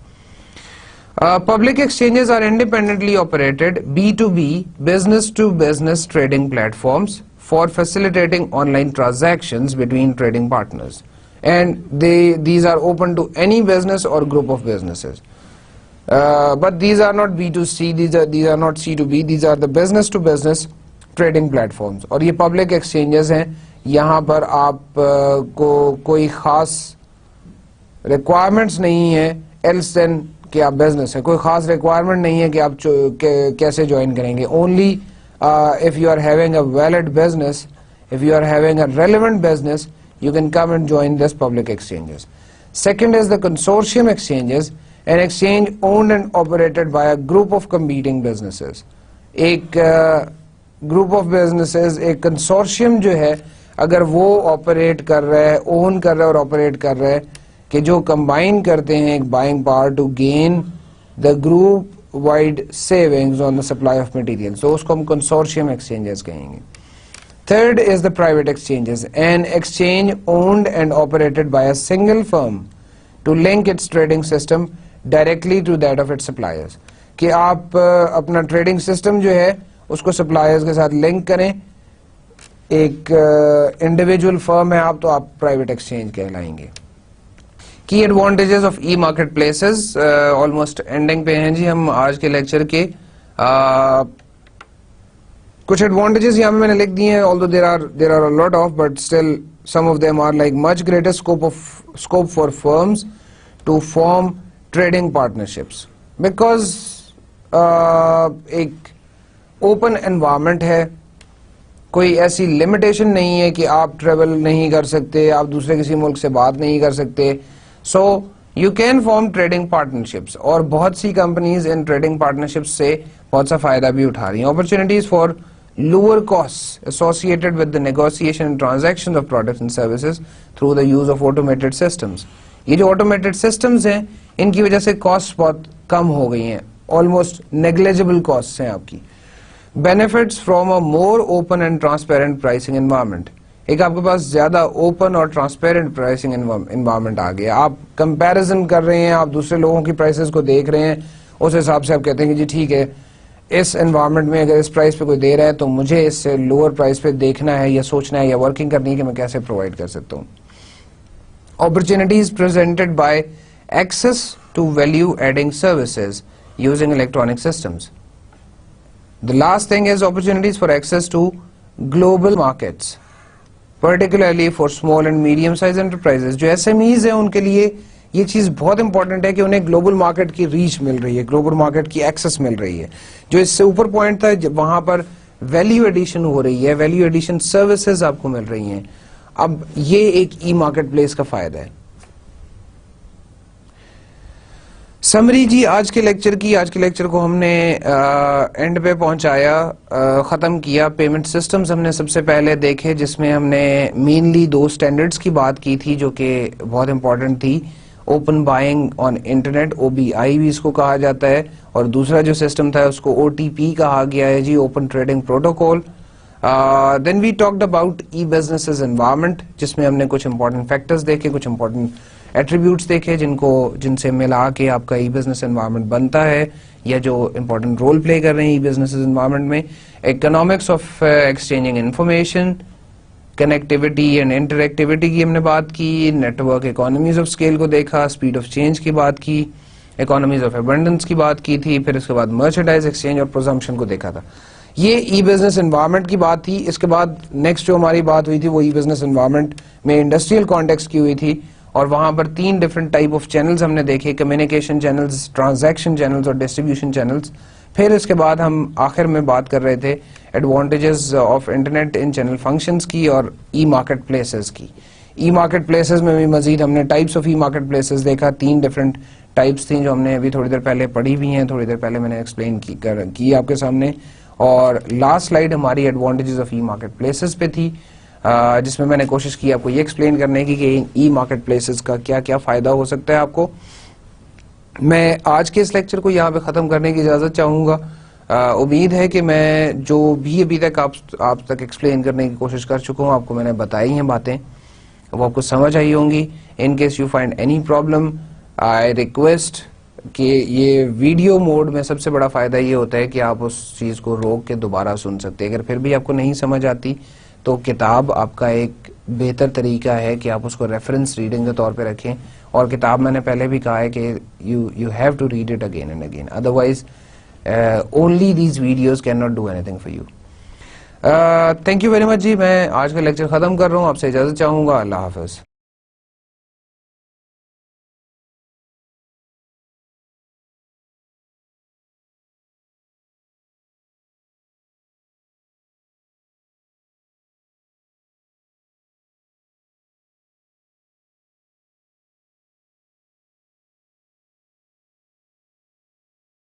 Speaker 1: Public exchanges are independently operated B2B, business-to-business trading platforms for facilitating online transactions between trading partners. And these are open to any business or group of businesses. But these are not B2C, these are not C2B, these are the business-to-business trading platforms. اور یہ public exchanges ہیں, یہاں پر آپ کو کوئی خاص requirements نہیں ہے else than کہ آپ بزنس ہے, کوئی خاص ریکوائرمنٹ نہیں ہے کہ آپ کیسے جوائن کریں گے. Only if you are having a valid business, if you are having a relevant business, you can come and join this public exchanges. Second is the consortium exchanges, an exchange owned and operated by a group of competing businesses. ایک group of businesses, ایک consortium جو ہے اگر وہ operate کر رہا ہے, اون کر رہا ہے اور آپریٹ کر رہا ہے, کہ جو کمبائن کرتے ہیں ایک buying power to gain the group wide savings on the supply of material, تو اس کو ہم کنسورشیم ایکسچینجز کہیں گے. Third is the private exchanges, an exchange owned and operated by a single firm to link its trading system directly to that of its suppliers, کہ آپ اپنا trading system جو ہے اس کو سپلائرز کے ساتھ لنک کریں. ایک انڈیویجول فرم ہے آپ, تو آپ پرائیویٹ ایکسچینج کہلائیں گے. کی advantages of E market places, almost ending پہ ہیں جی ہم آج کے لیکچر کے. کچھ ایڈوانٹیجز یہاں میں نے لکھ دی ہیں, although there are a lot of, but still some of them are like much greater scope for firms to form trading partnerships because ایک اوپن انوائرمنٹ ہے, کوئی ایسی لمیٹیشن نہیں ہے کہ آپ ٹریول نہیں کر سکتے, آپ دوسرے کسی ملک سے بات نہیں کر سکتے. So you can form trading partnerships, اور بہت سی کمپنیز ان ٹریڈنگ پارٹنرشپس سے بہت سا فائدہ بھی اٹھا رہی ہیں. Opportunities for lower cost associated with the negotiation and transaction of products and services through the use of automated systems. یہ جو آٹومیٹڈ سسٹمز ہیں ان کی وجہ سے کاسٹ بہت کم ہو گئی ہیں, آلموسٹ نیگلیجبل کاسٹ ہیں آپ کی. Benefits from a more open and transparent pricing environment, ایک آپ کے پاس زیادہ اوپن اور ٹرانسپیرنٹ پرائسنگ انوائرمنٹ آ گیا. آپ کمپیریزن کر رہے ہیں, آپ دوسرے لوگوں کی پرائسز کو دیکھ رہے ہیں, اس حساب سے آپ کہتے ہیں کہ جی ٹھیک ہے اس انوائرمنٹ میں اگر اس پرائس پہ کوئی دے رہا ہے تو مجھے اس سے لوور پرائس پہ دیکھنا ہے یا سوچنا ہے یا ورکنگ کرنی ہے کہ میں کیسے پرووائڈ کر سکتا ہوں. Opportunities presented by access to value adding services using electronic systems. The last thing is opportunities for access to global markets, particularly for small and medium-sized enterprises. جو SMEs ہیں ان کے لیے یہ چیز بہت امپورٹنٹ ہے کہ انہیں گلوبل مارکیٹ کی ریچ مل رہی ہے, گلوبل مارکیٹ کی ایکسس مل رہی ہے. جو اس سے اوپر پوائنٹ تھا وہاں پر ویلیو ایڈیشن ہو رہی ہے, ویلیو ایڈیشن سروسز آپ کو مل رہی ہیں. اب یہ ایک ای مارکیٹ پلیس کا فائدہ ہے. سمری جی آج کے لیکچر کو ہم نے اینڈ پہ پہنچایا، ختم کیا. پیمنٹ سسٹمز ہم نے سب سے پہلے دیکھے، جس میں ہم نے مینلی 2 اسٹینڈرڈس کی بات کی تھی جو کہ بہت امپورٹنٹ تھی. Open buying on internet, OBI بھی اس کو کہا جاتا ہے، اور دوسرا جو سسٹم تھا اس کو OTP کہا گیا ہے جی، open trading protocol. Then we talked about e businesses environment, جس میں ہم نے کچھ امپورٹنٹ فیکٹرز دیکھے، کچھ امپورٹنٹ ایٹریبیوٹس دیکھے جن سے ملا کے آپ کا ای بزنس انوائرمنٹ بنتا ہے، یا جو امپورٹنٹ رول پلے کر رہے ہیں ای بزنس انوائرمنٹ میں. Economics of exchanging information, connectivity and interactivity کی ہم نے بات کی. نیٹورک اکانومیز آف اسکیل کو دیکھا، اسپیڈ آف چینج کی بات کی، اکانومیز آف ابنڈنس کی بات کی تھی. پھر اس کے بعد مرچنڈائز ایکسچینج اور پرزمپشن کو دیکھا تھا. یہ ای بزنس انوائرمنٹ کی بات تھی. اس کے بعد نیکسٹ جو ہماری بات ہوئی تھی وہ ای بزنس انوائرمنٹ میں انڈسٹریل کانٹیکسٹ کی ہوئی تھی، اور وہاں پر 3 ڈفرنٹ ٹائپ آف چینلز ہم نے دیکھے: کمیونیکیشن چینلز، ٹرانزیکشن چینلز اور ڈسٹریبیوشن چینلز. پھر اس کے بعد ہم آخر میں بات کر رہے تھے advantages of internet in channel functions کی اور ای مارکیٹ پلیسز کی. ای مارکیٹ پلیسز میں بھی مزید ہم نے types of E market places دیکھا. 3 ڈفرنٹ ٹائپس تھیں جو ہم نے ابھی تھوڑی دیر پہلے پڑھی ہوئی ہیں، تھوڑی دیر پہلے میں نے ایکسپلین کی آپ کے سامنے. اور لاسٹ سلائیڈ ہماری advantages of E market places پہ تھی، جس میں نے کوشش کی آپ کو یہ ایکسپلین کرنے کی کہ ای مارکیٹ پلیسز کا کیا کیا فائدہ ہو سکتا ہے آپ کو. میں آج کے اس لیکچر کو یہاں پہ ختم کرنے کی اجازت چاہوں گا. امید ہے کہ میں جو بھی ابھی تک آپ تک ایکسپلین کرنے کی کوشش کر چکا ہوں، آپ کو میں نے بتائی ہیں باتیں، وہ آپ کو سمجھ آئی ہوں گی. In case you find any problem, I request کہ یہ ویڈیو موڈ میں سب سے بڑا فائدہ یہ ہوتا ہے کہ آپ اس چیز کو روک کے دوبارہ سن سکتے. اگر پھر بھی آپ کو نہیں سمجھ آتی تو کتاب آپ کا ایک بہتر طریقہ ہے کہ آپ اس کو ریفرنس ریڈنگ کے طور پہ رکھیں. اور کتاب میں نے پہلے بھی کہا ہے کہ you have to read it again and again, otherwise only these videos cannot do anything for you. Thank you very much جی. میں آج کا لیکچر ختم کر رہا ہوں، آپ سے اجازت چاہوں گا. اللہ حافظ.